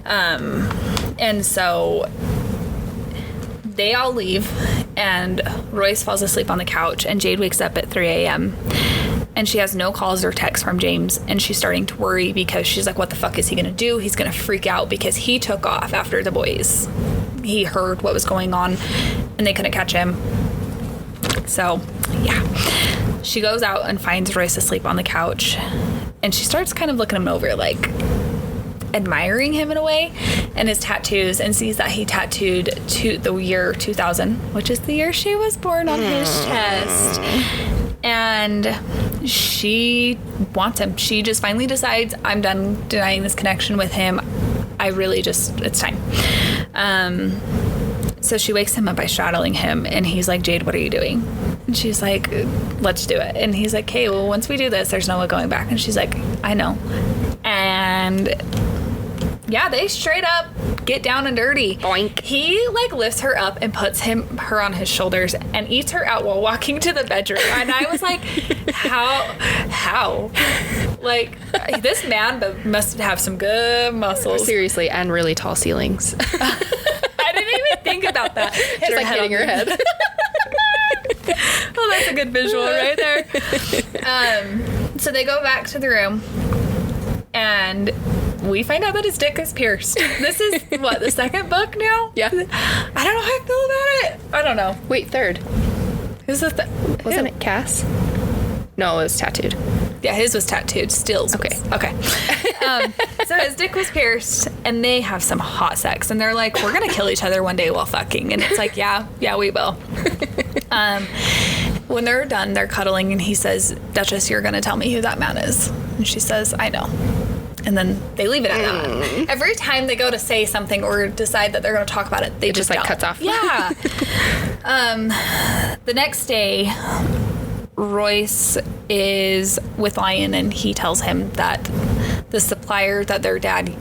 And so they all leave, and Royce falls asleep on the couch, and Jade wakes up at 3 a.m. and she has no calls or texts from James, and she's starting to worry because she's like, what the fuck is he gonna do? He's gonna freak out because he took off after the boys. He heard what was going on, and they couldn't catch him. So, yeah. she goes out and finds Royce asleep on the couch, and she starts kind of looking him over, like admiring him in a way, and his tattoos, and sees that he tattooed the year 2000, which is the year she was born, on his chest. And she wants him. She just finally decides, I'm done denying this connection with him. It's time. So she wakes him up by straddling him, and he's like, Jade, what are you doing? And she's like, let's do it. And he's like, okay, well, once we do this, there's no going back. And she's like, I know. And yeah, they straight up get down and dirty. Boink. He like lifts her up and puts her on his shoulders and eats her out while walking to the bedroom. And I was like, how? Like, this man must have some good muscles. Seriously, and really tall ceilings. I didn't even think about that. Just like hitting her head. Well, that's a good visual right there. So they go back to the room, and we find out that his dick is pierced. This is, what, the second book now? Yeah. I don't know how I feel about it. I don't know. Wait, third. Who's the Wasn't it Cass? No, it was tattooed. Yeah, his was tattooed. Steele's was. Okay. So his dick was pierced, and they have some hot sex, and they're like, we're going to kill each other one day while fucking. And it's like, yeah, we will. When they're done, they're cuddling, and he says, Duchess, you're going to tell me who that man is. And she says, I know. And then they leave it at that. Every time they go to say something or decide that they're going to talk about it, they just like don't. cuts off. Yeah. The next day, Royce is with Lion, and he tells him that the supplier that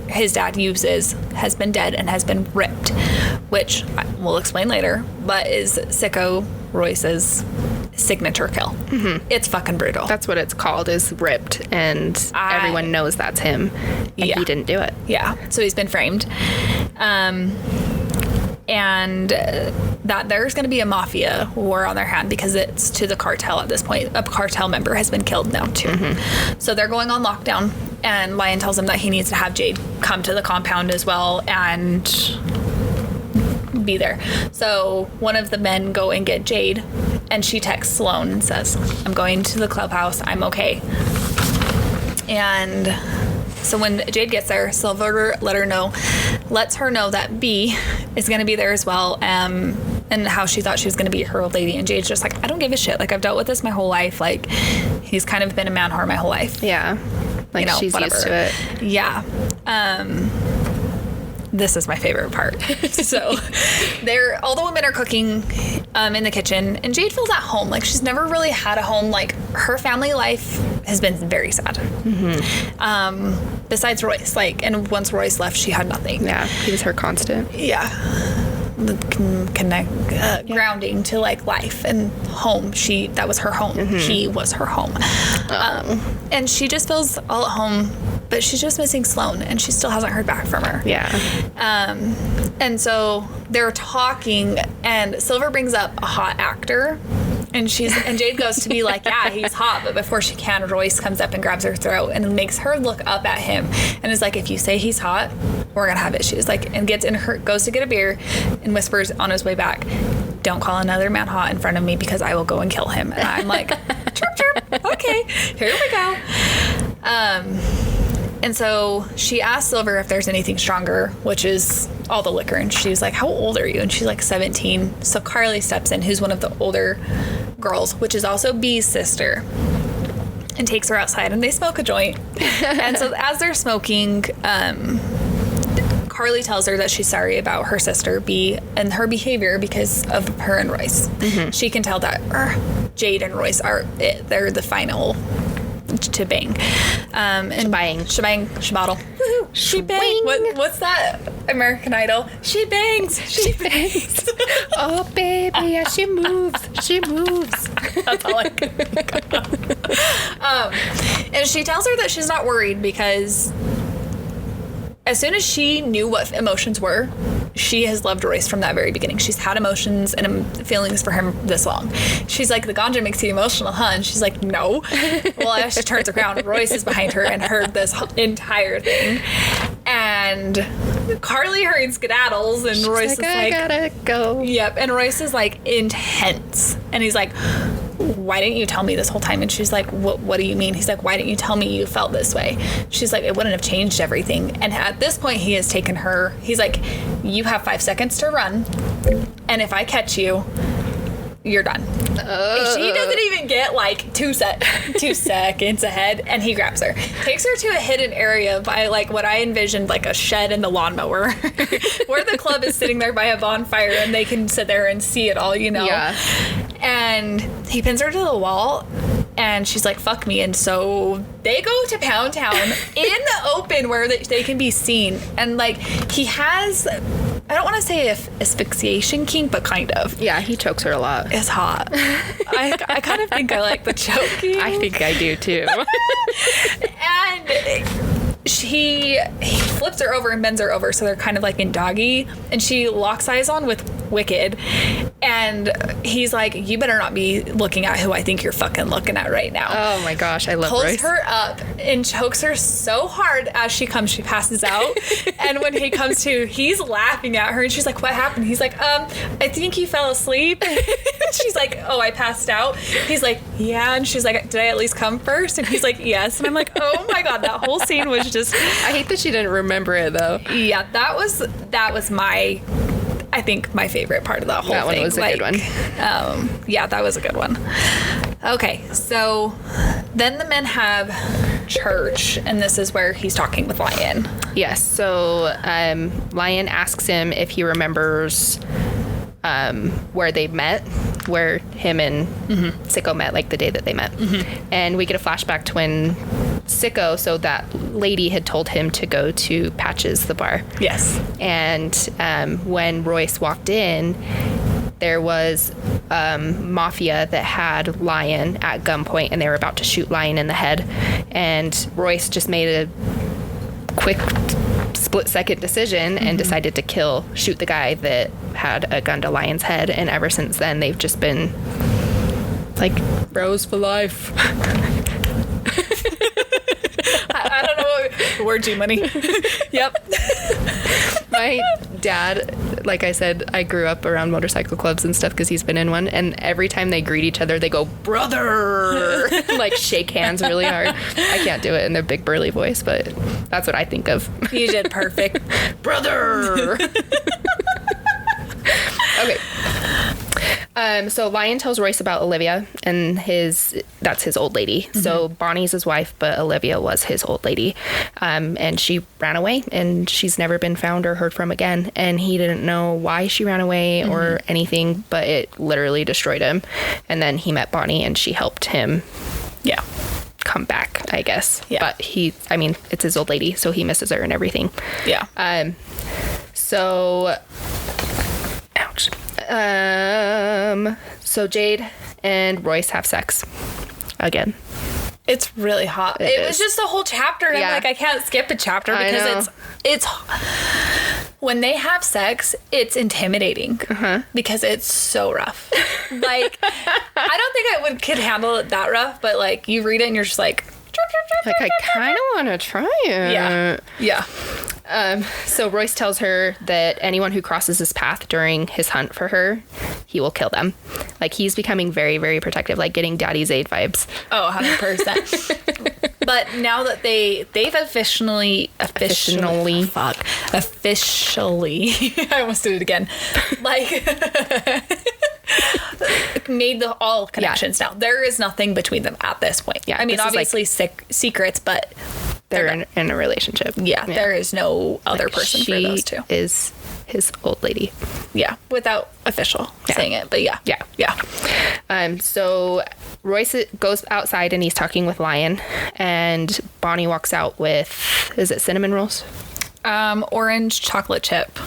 his dad uses has been dead and has been ripped, which we'll explain later, but is Sicko Royce's signature kill. Mm-hmm. It's fucking brutal. That's what it's called, is ripped, and everyone knows that's him, and he didn't do it. Yeah, so he's been framed. And that there's going to be a mafia war on their hand because it's to the cartel at this point. A cartel member has been killed now, too. Mm-hmm. So they're going on lockdown, and Lion tells him that he needs to have Jade come to the compound as well and be there. So one of the men go and get Jade, and she texts Sloane and says, I'm going to the clubhouse. I'm okay. And so when Jade gets there, Silver lets her know that B is going to be there as well, and how she thought she was going to be her old lady. And Jade's just like, I don't give a shit. Like, I've dealt with this my whole life. Like, he's kind of been a man whore my whole life. Yeah. Like, she's whatever. used to it. Yeah. This is my favorite part. So all the women are cooking in the kitchen, and Jade feels at home. Like, she's never really had a home. Like, her family life has been very sad. Mm-hmm. Besides Royce, and once Royce left, she had nothing. Yeah, he was her constant. Yeah. Grounding to life and home. That was her home. Mm-hmm. He was her home. And she just feels all at home, but she's just missing Sloane, and she still hasn't heard back from her. Yeah. And so they're talking, and Silver brings up a hot actor, and Jade goes to be like, yeah, he's hot, but before she can, Royce comes up and grabs her throat and makes her look up at him, and is like, if you say he's hot, we're gonna have issues. And goes to get a beer and whispers on his way back, don't call another man hot in front of me because I will go and kill him. And I'm like, chirp chirp, okay, here we go. And so she asked Silver if there's anything stronger, which is all the liquor. And she's like, how old are you? And she's like, 17. So Carly steps in, who's one of the older girls, which is also B's sister, and takes her outside, and they smoke a joint. And so as they're smoking, Carly tells her that she's sorry about her sister B and her behavior because of her and Royce. Mm-hmm. She can tell that Jade and Royce they're the final to bang. Shebang. Shabattle. Woohoo. She bangs. What's that? American Idol. She bangs. She bangs. Oh, baby, yeah, she moves. She moves. That's all I can think of. And she tells her that she's not worried because as soon as she knew what emotions were, she has loved Royce from that very beginning. She's had emotions and feelings for him this long. She's like, the ganja makes you emotional, huh? And she's like, no. Well, as she turns around, Royce is behind her and heard this entire thing. And Carly hurried skedaddles, and Royce is like, I gotta go. Yep. And Royce is like intense. And he's like, why didn't you tell me this whole time? And she's like, what do you mean? He's like, why didn't you tell me you felt this way? She's like, it wouldn't have changed everything. And at this point, he has taken her. He's like, you have 5 seconds to run. And if I catch you, you're done. She doesn't even get like 2 seconds ahead, and he grabs her, takes her to a hidden area by like what I envisioned, like a shed in the lawnmower where the club is sitting there by a bonfire and they can sit there and see it all, you know? Yeah. And he pins her to the wall, and she's like, fuck me. And so they go to Pound Town in the open where they can be seen. And like, he has, I don't want to say asphyxiation kink, but kind of. Yeah, he chokes her a lot. It's hot. I kind of think I like the choking. I think I do too. And he flips her over and bends her over, so they're kind of like in doggy, and she locks eyes on with Wicked, and he's like, you better not be looking at who I think you're fucking looking at right now. Oh my gosh, I love Pulls Royce. her up and chokes her so hard as she passes out. And when he comes to, he's laughing at her, and she's like, what happened? He's like, I think you fell asleep. She's like, oh, I passed out. He's like, yeah. And she's like, did I at least come first? And he's like, yes. And I'm like, oh my God, that whole scene was just, I hate that she didn't remember it though. yeah, that was my, I think, my favorite part of that whole thing. That one was a good one. Yeah, that was a good one. Okay, so then the men have church, and this is where he's talking with Lion. Yes, so Lion asks him if he remembers where they met, where him and Sicko met, like the day that they met. And we get a flashback to when Sicko, so that lady had told him to go to Patches, the bar. Yes. And when Royce walked in, there was mafia that had Lion at gunpoint, and they were about to shoot Lion in the head. And Royce just made a quick split-second decision and decided to shoot the guy that had a gun to Lion's head. And ever since then, they've just been like bros for life. I don't know what word, G-Money. Yep. My dad, like I said, I grew up around motorcycle clubs and stuff because he's been in one, and every time they greet each other, they go, brother! Like shake hands really hard. I can't do it in their big burly voice, but that's what I think of. You did perfect. Brother! Okay. So Lion tells Royce about Olivia, and that's his old lady. So Bonnie's his wife, but Olivia was his old lady. And she ran away, and she's never been found or heard from again. And he didn't know why she ran away or anything, but it literally destroyed him. And then he met Bonnie, and she helped him come back, I guess. Yeah. But it's his old lady, so he misses her and everything. Yeah. So... Ouch. So Jade and Royce have sex again. It's really hot. It was just a whole chapter, and I'm like, I can't skip a chapter because it's when they have sex, it's intimidating because it's so rough. Like, I don't think could handle it that rough, but like you read it and you're just like I kind of want to try it. Yeah. So Royce tells her that anyone who crosses his path during his hunt for her, he will kill them. Like, he's becoming very, very protective, like getting Daddy's Aid vibes. Oh, 100%. But now that they've officially, I almost did it again. Like, made all connections now. There is nothing between them at this point. Yeah, I mean, obviously secrets, but they're in a relationship. Yeah, there is no other person for those two. She is his old lady. Yeah, without official saying it, but yeah. So Royce goes outside and he's talking with Lion, and Bonnie walks out with, is it cinnamon rolls? Orange chocolate chip.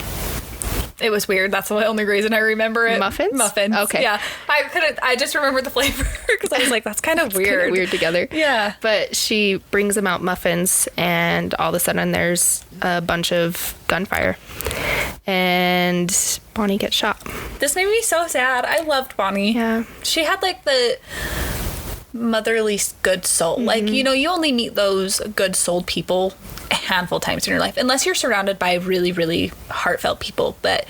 It was weird. That's the only reason I remember it. Muffins? Okay. Yeah. I just remembered the flavor because I was like, that's kind of weird. Kind of weird together. Yeah. But she brings them out muffins, and all of a sudden there's a bunch of gunfire. And Bonnie gets shot. This made me so sad. I loved Bonnie. Yeah. She had like the motherly good soul. Like, you only meet those good souled people a handful of times in your life, unless you're surrounded by really, really heartfelt people. But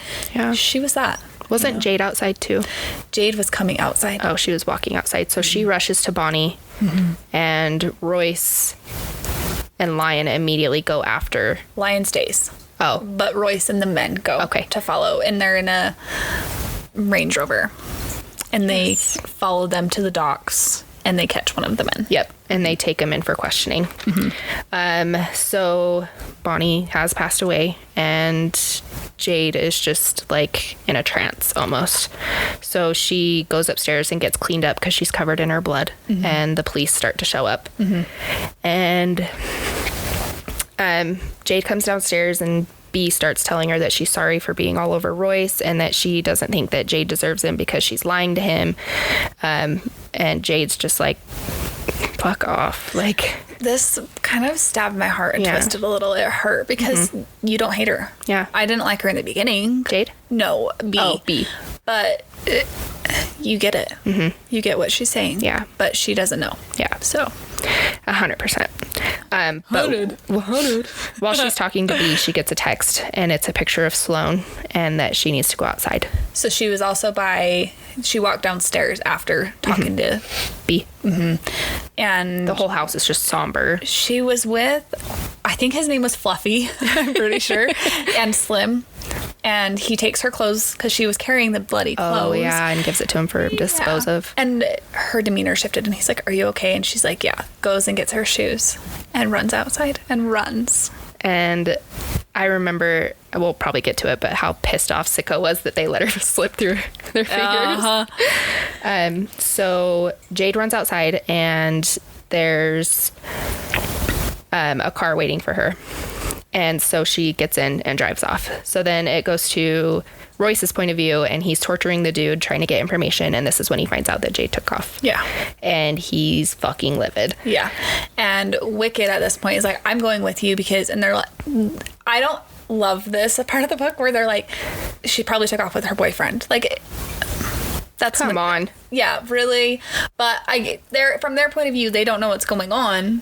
she was that. Wasn't Jade outside too? Jade was coming outside. Oh, she was walking outside. So she rushes to Bonnie, and Royce and Lion immediately go after. Lion stays. Oh. But Royce and the men go to follow, and they're in a Range Rover. And they follow them to the docks, and they catch one of the men. Yep. And they take him in for questioning. So Bonnie has passed away, and Jade is just like in a trance almost. So she goes upstairs and gets cleaned up because she's covered in her blood, and the police start to show up. And Jade comes downstairs, and B starts telling her that she's sorry for being all over Royce and that she doesn't think that Jade deserves him because she's lying to him. And Jade's just like, fuck off. Like, this kind of stabbed my heart and twisted a little. It hurt because you don't hate her. Yeah. I didn't like her in the beginning. Jade? No, B. Oh, B. But you get it. You get what she's saying. Yeah. But she doesn't know. Yeah. So 100%. But while she's talking to B, she gets a text, and it's a picture of Sloane, and that she needs to go outside. So she was also she walked downstairs after talking to B. And the whole house is just somber. She was with, I think his name was Fluffy, I'm pretty sure, and Slim. And he takes her clothes because she was carrying the bloody clothes. Oh, yeah, and gives it to him for him to dispose of. And her demeanor shifted, and he's like, are you okay? And she's like, yeah. Goes and gets her shoes and runs outside and runs. And I remember, we'll probably get to it, but how pissed off Sicko was that they let her slip through their fingers. So Jade runs outside, and there's a car waiting for her. And so she gets in and drives off. So then it goes to Royce's point of view, and he's torturing the dude, trying to get information. And this is when he finds out that Jade took off. Yeah. And he's fucking livid. Yeah. And Wicked at this point is like, I'm going with you because, and they're like, I don't love this part of the book where they're like, she probably took off with her boyfriend. Like, that's come on. Yeah, really. But from their point of view, they don't know what's going on.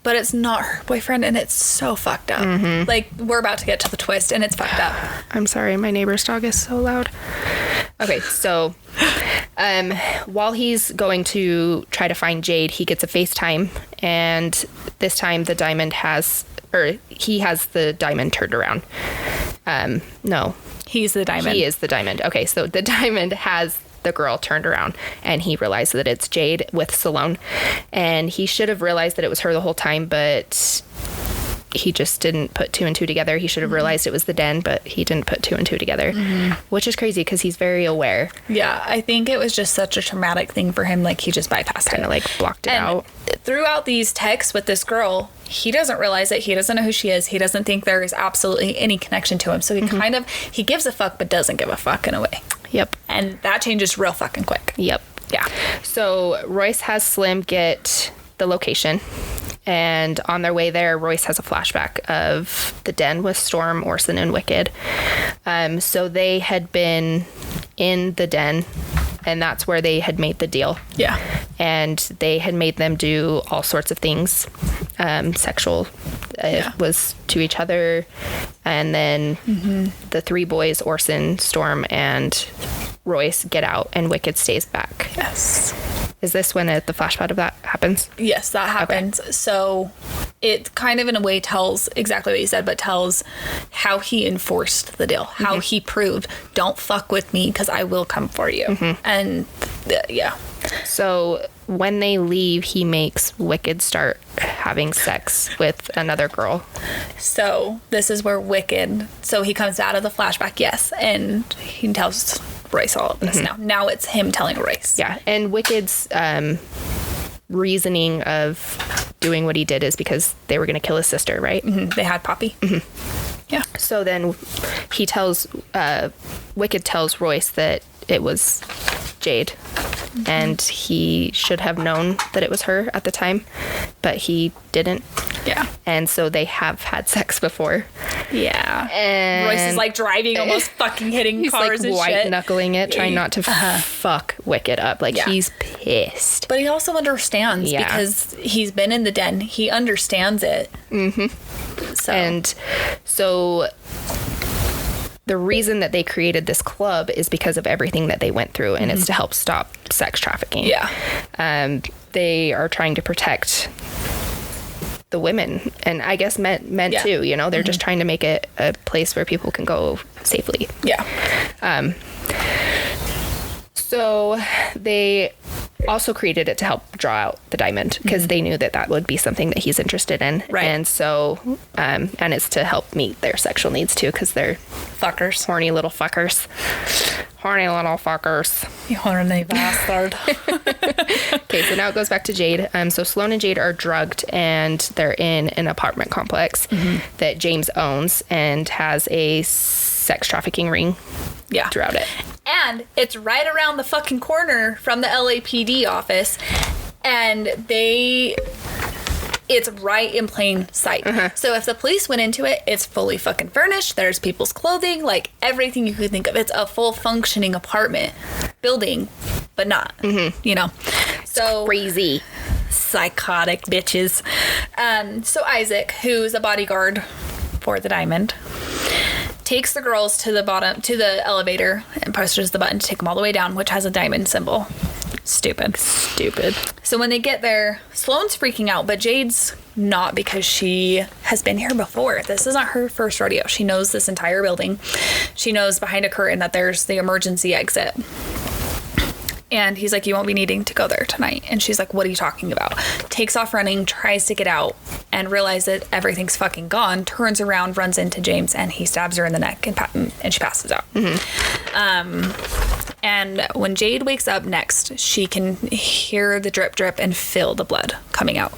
But it's not her boyfriend, and it's so fucked up. Like, we're about to get to the twist, and it's fucked up. I'm sorry, my neighbor's dog is so loud. Okay, so while he's going to try to find Jade, he gets a FaceTime, and this time he has the diamond turned around. No. He's the diamond. He is the diamond. Okay, so the diamond has the girl turned around, and he realized that it's Jade with Sloane, and he should have realized that it was her the whole time, but he just didn't put two and two together. He should have realized it was the den, but he didn't put two and two together, which is crazy because he's very aware. Yeah, I think it was just such a traumatic thing for him. Like, he just bypassed it. Kind of like blocked it out. Throughout these texts with this girl, he doesn't realize it. He doesn't know who she is. He doesn't think there is absolutely any connection to him. So he gives a fuck, but doesn't give a fuck in a way. Yep. And that changes real fucking quick. Yep. Yeah. So Royce has Slim get the location, and on their way there, Royce has a flashback of the den with Storm, Orson, and Wicked. So they had been in the den, and that's where they had made the deal. Yeah. And they had made them do all sorts of things, sexual was to each other. And then the three boys, Orson, Storm, and Royce, get out, and Wicked stays back. Yes. Is this when the flashback of that happens? Yes, that happens. Okay. So it kind of in a way tells exactly what you said, but tells how he enforced the deal, how he proved, don't fuck with me because I will come for you. And yeah. So when they leave, he makes Wicked start having sex with another girl. So this is where Wicked, so he comes out of the flashback, yes, and he tells Royce all of this now. Now it's him telling Royce. Yeah, and Wicked's reasoning of doing what he did is because they were going to kill his sister, right? They had Poppy. Yeah. So then he tells, Wicked tells Royce that it was Jade, and he should have known that it was her at the time, but he didn't. Yeah. And so they have had sex before. Yeah. And Royce is like driving, almost fucking hitting he's cars like and white shit. knuckling it, trying not to fuck Wicked up. Like, he's pissed. But he also understands because he's been in the den. He understands it. So the reason that they created this club is because of everything that they went through, and it's to help stop sex trafficking. Yeah. They are trying to protect the women, and I guess men too, you know, they're just trying to make it a place where people can go safely. Yeah. So they also created it to help draw out the diamond, because they knew that that would be something that he's interested in. Right. And so, and it's to help meet their sexual needs too, because they're Fuckers. horny little fuckers. Horny little fuckers. You horny bastard. Okay, so now it goes back to Jade. So Sloan and Jade are drugged, and they're in an apartment complex that James owns and has a sex trafficking ring throughout it. And it's right around the fucking corner from the LAPD office. And it's right in plain sight. So if the police went into it, it's fully fucking furnished. There's people's clothing, like everything you could think of. It's a full functioning apartment building, but not, you know. So Crazy. psychotic bitches. So Isaac, who's a bodyguard for the diamond, takes the girls to the elevator and pushes the button to take them all the way down, which has a diamond symbol. Stupid. So when they get there, Sloane's freaking out, but Jade's not, because she has been here before. This isn't her first rodeo. She knows this entire building. She knows behind a curtain that there's the emergency exit. And he's like, you won't be needing to go there tonight. And she's like, what are you talking about? Takes off running, tries to get out, and realizes that everything's fucking gone. Turns around, runs into James, and he stabs her in the neck, and she passes out. And when Jade wakes up next, she can hear the drip drip and feel the blood coming out.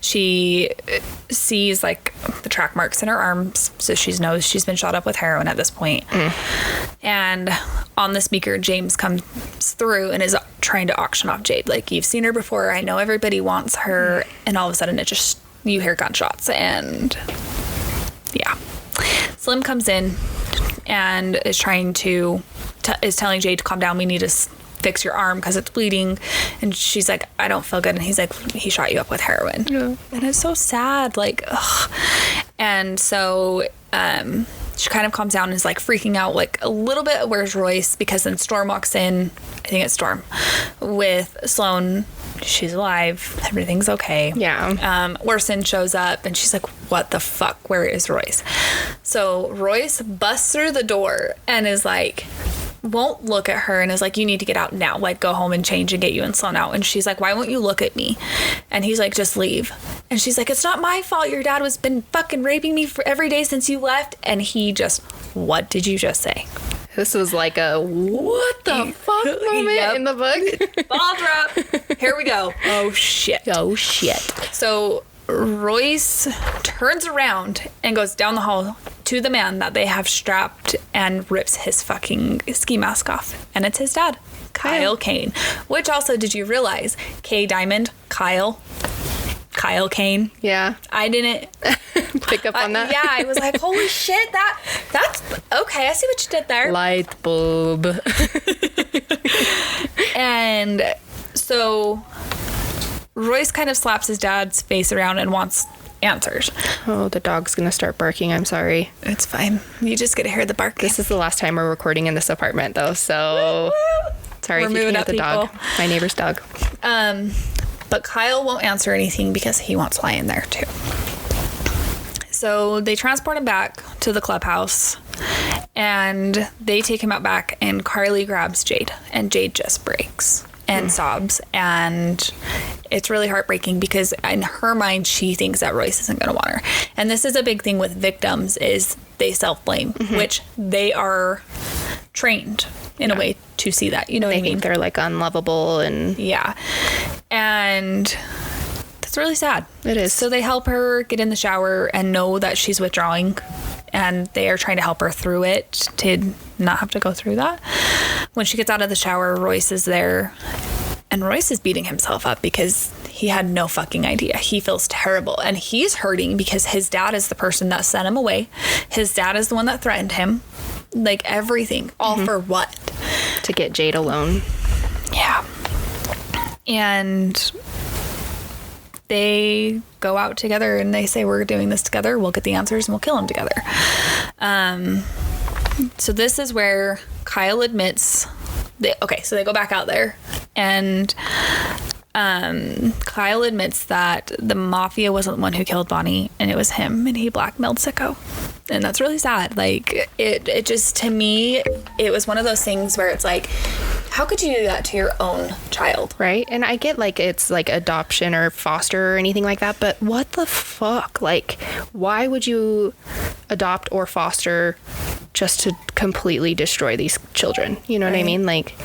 She sees like the track marks in her arms, so she knows she's been shot up with heroin at this point. And on the speaker, James comes through and is trying to auction off Jade. Like, you've seen her before. I know everybody wants her. And all of a sudden, you hear gunshots, and yeah. Slim comes in and is trying to is telling Jade to calm down. We need to fix your arm because it's bleeding. And she's like, I don't feel good. And he's like, he shot you up with heroin. Yeah. And it's so sad. Like, ugh. And so she kind of calms down and is like freaking out like a little bit. Where's Royce? Because then Storm walks in. I think it's Storm with Sloan. She's alive. Everything's okay. Yeah. Orson shows up and she's like, what the fuck? Where is Royce? So Royce busts through the door and is like, won't look at her and is like, you need to get out now. Like, go home and change and get you and Sloan out. And she's like, why won't you look at me? And he's like, just leave. And she's like, it's not my fault. Your dad has been fucking raping me for every day since you left. And he just, what did you just say? This was like a what the fuck moment in the book. Ball drop. Here we go. Oh shit. So Royce turns around and goes down the hall to the man that they have strapped and rips his fucking ski mask off. And it's his dad, Kyle Kane. Which also, did you realize, K Diamond, Kyle Kane? Yeah. I didn't pick up on that. Yeah, I was like, holy shit, that's okay. I see what you did there. Light bulb. And so Royce kind of slaps his dad's face around and wants answers. Oh, the dog's gonna start barking. I'm sorry. It's fine. You just get to hear the bark. This is the last time we're recording in this apartment, though, so sorry if you can hear the dog. My neighbor's dog. But Kyle won't answer anything because he wants to lie in there too. So they transport him back to the clubhouse and they take him out back, and Carly grabs Jade and Jade just breaks and sobs, and it's really heartbreaking because in her mind she thinks that Royce isn't going to want her. And this is a big thing with victims, is they self-blame, which they are trained in a way to see that, you know what I mean? They think they're like unlovable, and and that's really sad. It is. So they help her get in the shower and know that she's withdrawing, and they are trying to help her through it to not have to go through that. When she gets out of the shower, Royce is there, and Royce is beating himself up because he had no fucking idea. He feels terrible, and he's hurting because his dad is the person that sent him away. His dad is the one that threatened him. Like, everything. All for what? To get Jade alone. Yeah. And they go out together and they say, we're doing this together. We'll get the answers and we'll kill him together. So this is where Kyle admits so they go back out there, and Kyle admits that the mafia wasn't the one who killed Bonnie, and it was him, and he blackmailed Sicko. And that's really sad. Like, it just, to me, it was one of those things where it's like, how could you do that to your own child? Right? And I get, like, it's, like, adoption or foster or anything like that, but what the fuck? Like, why would you adopt or foster just to completely destroy these children? You know what I mean? Like...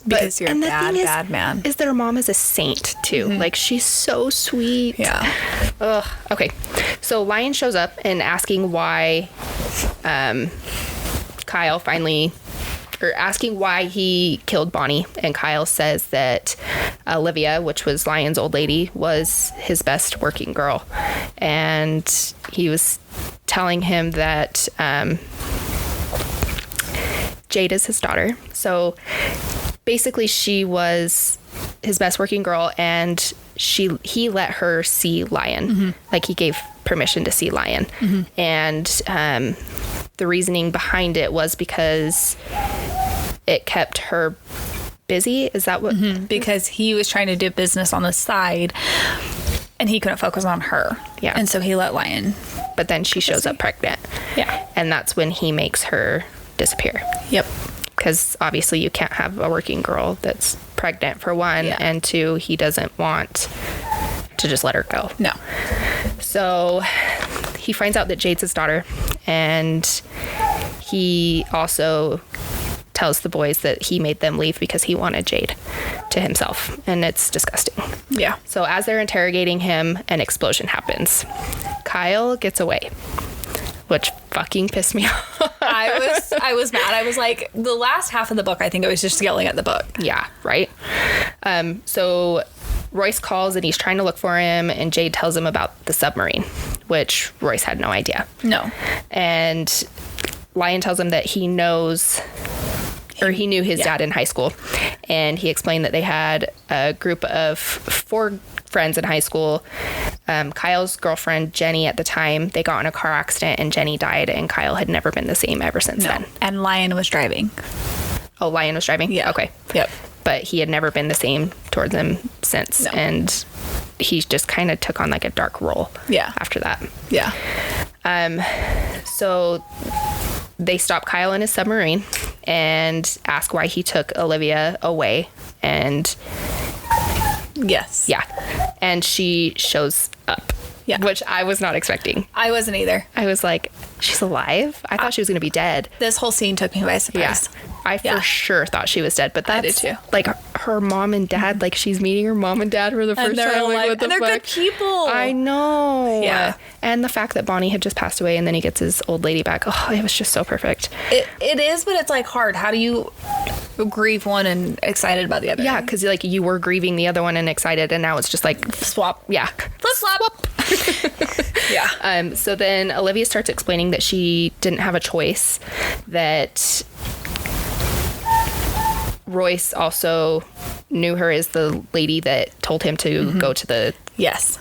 Because you're a bad man. Is their mom is a saint, too. Mm-hmm. Like, she's so sweet. Yeah. Ugh. Okay. So Lion shows up and asking why Kyle asking why he killed Bonnie. And Kyle says that Olivia, which was Lion's old lady, was his best working girl. And he was telling him that Jade is his daughter. So... basically, she was his best working girl, and he let her see Lion. Mm-hmm. Like, he gave permission to see Lion. Mm-hmm. And the reasoning behind it was because it kept her busy. Is that what? Mm-hmm. Because he was trying to do business on the side, and he couldn't focus on her. Yeah. And so he let Lion. But then she shows up pregnant. Yeah. And that's when he makes her disappear. Yep. Because obviously you can't have a working girl that's pregnant, for one, and two, he doesn't want to just let her go. No. So he finds out that Jade's his daughter, and he also tells the boys that he made them leave because he wanted Jade to himself, and it's disgusting. Yeah. So as they're interrogating him, an explosion happens. Kyle gets away, which fucking pissed me off. I was mad. I was like, the last half of the book, I think I was just yelling at the book. Yeah, right? So Royce calls and he's trying to look for him, and Jade tells him about the submarine, which Royce had no idea. No. And Lion tells him that he knew his dad in high school, and he explained that they had a group of 4 friends in high school. Kyle's girlfriend, Jenny, at the time, they got in a car accident and Jenny died, and Kyle had never been the same ever since then. And Lion was driving. Oh, Lion was driving? Yeah. Okay. Yep. But he had never been the same towards him since. No. And he just kind of took on like a dark role after that. Yeah. So they stop Kyle in his submarine and ask why he took Olivia away. And yes. Yeah. And she shows up. Yeah. Which I was not expecting. I wasn't either. I was like, she's alive? I thought she was going to be dead. This whole scene took me by surprise. Yeah. I for sure thought she was dead, but that's, I did too. Like, her mom and dad, like, she's meeting her mom and dad for the first time. Like, what the and they're fuck? good people. I know. Yeah. And the fact that Bonnie had just passed away and then he gets his old lady back. Oh, it was just so perfect. It is, but it's, like, hard. How do you grieve one and excited about the other? Yeah, because, like, you were grieving the other one and excited, and now it's just, like... Swap. Yeah. Flip flop. Yeah. So then Olivia starts explaining that she didn't have a choice, that... Royce also knew her as the lady that told him to go to the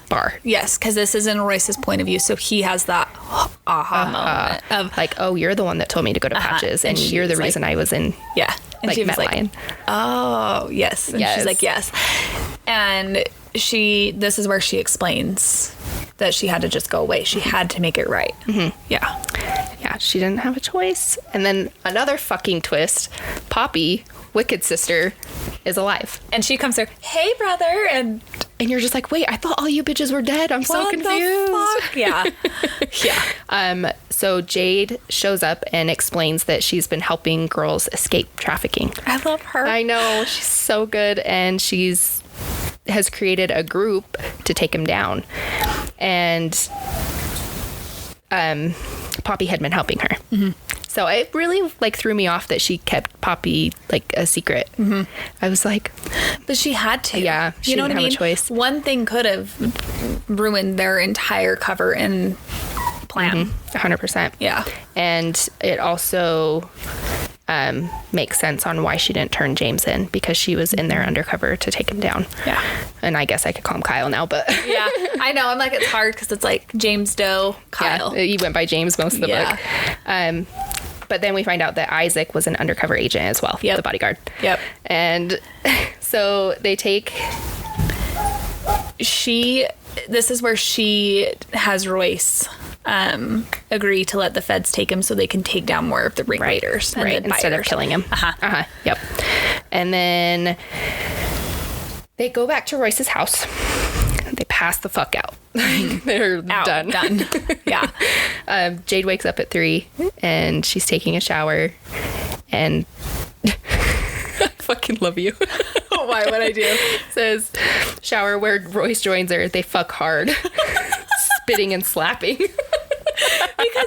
bar. Yes, because this is in Royce's point of view, so he has that aha moment of like, oh, you're the one that told me to go to Patches, and you're the reason I was in. Yeah, and like, she was like, Lion. oh yes, and yes. She's like yes, and this is where she explains that she had to just go away. She had to make it right. Mm-hmm. Yeah, she didn't have a choice. And then another fucking twist, Poppy, Wicked's sister, is alive. And she comes there, hey, brother, and you're just like, wait, I thought all you bitches were dead. I'm so confused. The fuck? Yeah. Yeah. So Jade shows up and explains that she's been helping girls escape trafficking. I love her. I know. She's so good. And has created a group to take him down. And Poppy had been helping her. Mm-hmm. So it really threw me off that she kept Poppy a secret. Mm-hmm. I was like, but she had to. Yeah, she didn't have a choice. One thing could have ruined their entire cover and plan. 100%. Yeah, and it also makes sense on why she didn't turn James in, because she was in there undercover to take him down. Yeah, and I guess I could call him Kyle now, but yeah, I know. I'm like, it's hard because it's like James Doe, Kyle. Yeah, he went by James most of the book. But then we find out that Isaac was an undercover agent as well, the bodyguard. Yep. And so they take... This is where she has Royce agree to let the feds take him so they can take down more of the ringleaders. Right, instead of killing him. Yep. And then they go back to Royce's house. They pass the fuck out. They're done. Yeah. Jade wakes up at 3 and she's taking a shower and I fucking love you. Why would I do? Says shower where Royce joins her. They fuck hard. Spitting and slapping. Because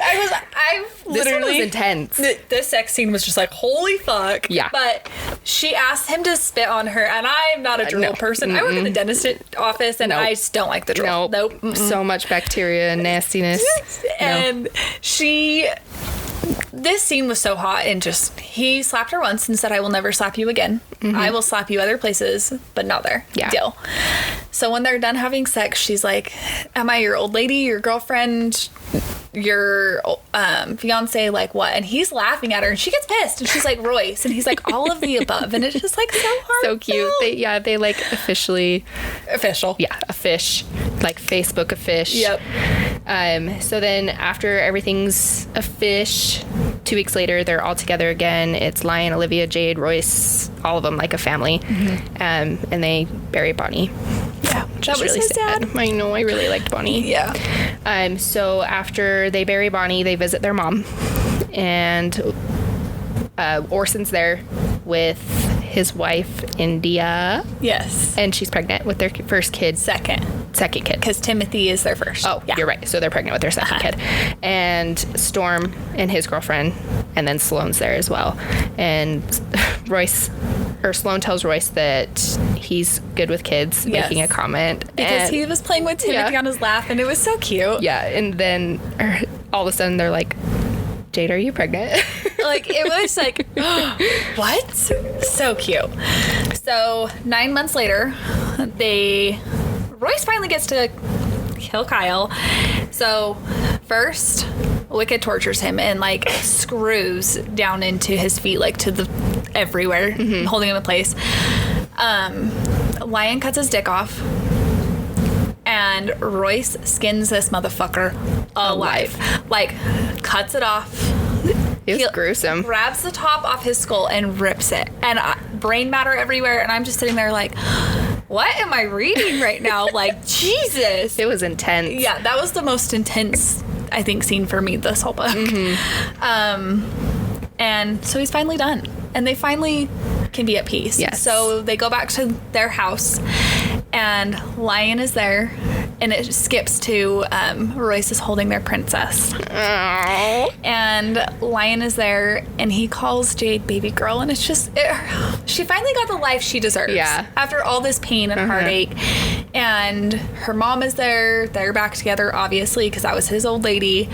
I've literally, this one was intense. This sex scene was just like, holy fuck. Yeah. But she asked him to spit on her, and I'm not a drool person. I work in the dentist office, and I just don't like the drool. Nope. So much bacteria and nastiness. And this scene was so hot, and just, he slapped her once and said, I will never slap you again. I will slap you other places, but not there. Yeah. Deal. So when they're done having sex, she's like, am I your old lady, your girlfriend, your fiance, like what? And he's laughing at her, and she gets pissed, and she's like, Royce, and he's like, all of the above. And it's just like so hard. So cute. They like officially... Official. Yeah, a fish. Like Facebook a fish. Yep. So then after everything's a fish, 2 weeks later, they're all together again. It's Lion, Olivia, Jade, Royce, all of them like a family. And they bury Bonnie. Yeah. Which was really so sad. I know, I really liked Bonnie. Yeah. So after they bury Bonnie, they visit their mom. And Orson's there with his wife, India. Yes. And she's pregnant with their first kid. Second kid. Because Timothy is their first. Oh, yeah. You're right. So they're pregnant with their second kid. And Storm and his girlfriend. And then Sloane's there as well. And Sloane tells Royce that he's good with kids, making a comment. Because he was playing with Timothy on his lap, and it was so cute. Yeah. And then all of a sudden they're like, Jade, are you pregnant? Like, it was like, what? So cute. So 9 months later, Royce finally gets to kill Kyle. So first, Wicked tortures him and like screws down into his feet, like to the everywhere, holding him in place. Lion cuts his dick off. And Royce skins this motherfucker alive. Like, cuts it off. It was gruesome. Grabs the top off his skull and rips it. And brain matter everywhere. And I'm just sitting there like, what am I reading right now? Like, Jesus. It was intense. Yeah, that was the most intense, I think, scene for me this whole book. And so he's finally done. And they finally can be at peace. Yes. So they go back to their house. And Lion is there, and it skips to Royce is holding their princess. Aww. And Lion is there, and he calls Jade baby girl, and it's just, she finally got the life she deserves. Yeah. After all this pain and heartache. And her mom is there. They're back together, obviously, because that was his old lady.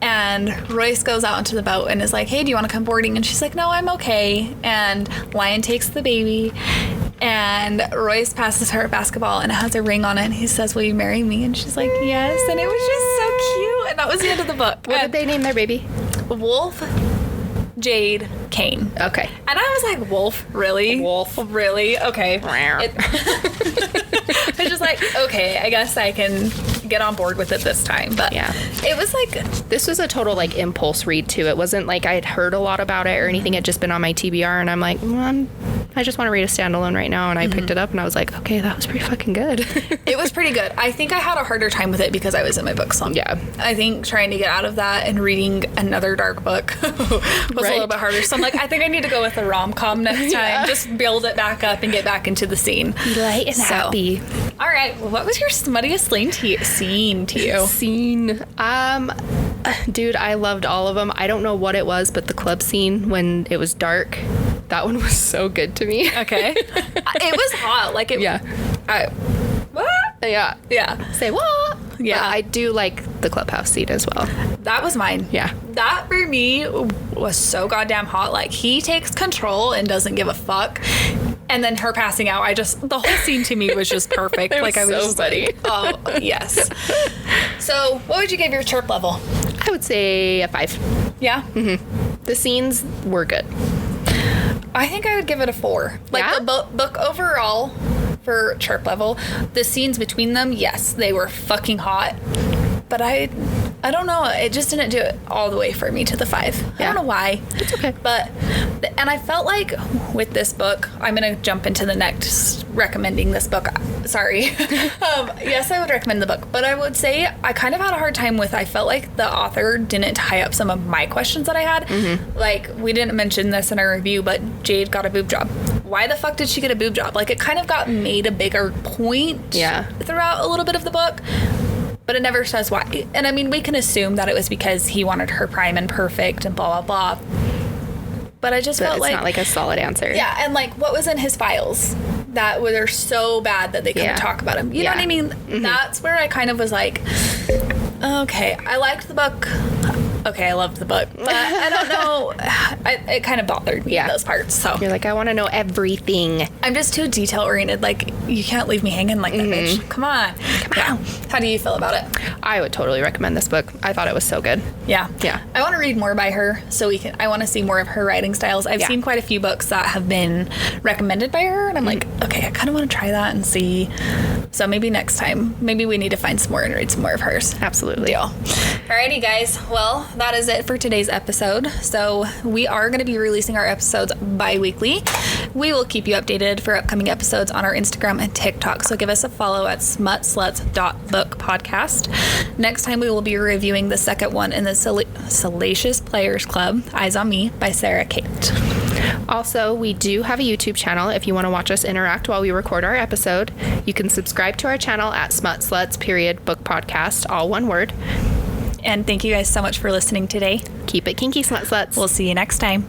And Royce goes out into the boat and is like, hey, do you want to come boarding? And she's like, no, I'm okay. And Lion takes the baby. And Royce passes her a basketball and it has a ring on it. And he says, will you marry me? And she's like, yes. And it was just so cute. And that was the end of the book. What did they name their baby? Wolf, Jade, Kane. Okay. And I was like, Wolf? Really? Wolf. Really? Okay. I was just like, okay, I guess I can get on board with it this time. But yeah, it was like, this was a total like impulse read too. It wasn't like I had heard a lot about it or anything. It had just been on my TBR and I'm like, I just want to read a standalone right now. And I picked it up and I was like, okay, that was pretty fucking good. It was pretty good. I think I had a harder time with it because I was in my book slump. Yeah. I think trying to get out of that and reading another dark book was a little bit harder. So I'm like, I think I need to go with a rom-com next time. Just build it back up and get back into the scene. Be light and happy. All right. Well, what was your smuttiest scene to you? Scene. Dude, I loved all of them. I don't know what it was, but the club scene when it was dark, that one was so good to me. Okay. It was hot. Like it. Yeah. What? Yeah. Yeah. Say what? Yeah. But I do like the clubhouse scene as well. That was mine. Yeah. That for me was so goddamn hot. Like he takes control and doesn't give a fuck. And then her passing out, the whole scene to me was just perfect. It like was I was so just funny. like, oh yes. So what would you give your chirp level? I would say a 5. Yeah? The scenes were good. I think I would give it a 4. Like, Yeah? the book overall, for chirp level, the scenes between them, yes, they were fucking hot. But I don't know. It just didn't do it all the way for me to the 5. I don't know why. It's okay. But, and I felt like with this book, I'm going to jump into the next recommending this book. Sorry. Yes, I would recommend the book. But I would say I kind of had a hard time with, I felt like the author didn't tie up some of my questions that I had. Like, we didn't mention this in our review, but Jade got a boob job. Why the fuck did she get a boob job? Like, it kind of got made a bigger point throughout a little bit of the book. But it never says why. And I mean, we can assume that it was because he wanted her prime and perfect and blah, blah, blah. But I just felt like... It's not like a solid answer. Yeah, and like, what was in his files that were so bad that they couldn't talk about him? You know what I mean? That's where I kind of was like, okay, I liked the book. Okay, I loved the book. But I don't know. It kind of bothered me, those parts. So You're like, I want to know everything. I'm just too detail-oriented. Like, you can't leave me hanging like that, bitch. Come on. How do you feel about it? I would totally recommend this book. I thought it was so good. Yeah. Yeah. I want to read more by her so I want to see more of her writing styles. I've seen quite a few books that have been recommended by her, and I'm like, okay, I kind of want to try that and see. So maybe next time, maybe we need to find some more and read some more of hers. Absolutely. Deal. Alrighty, guys. Well, that is it for today's episode. So we are going to be releasing our episodes bi-weekly. We will keep you updated for upcoming episodes on our Instagram and TikTok. So give us a follow at SmutSluts.BookPodcast. Next time we will be reviewing the second one in the Salacious Players Club, Eyes on Me by Sarah Kate. Also, we do have a YouTube channel if you want to watch us interact while we record our episode. You can subscribe to our channel at SmutSluts.BookPodcast, all one word. And thank you guys so much for listening today. Keep it kinky, SmutSluts. We'll see you next time.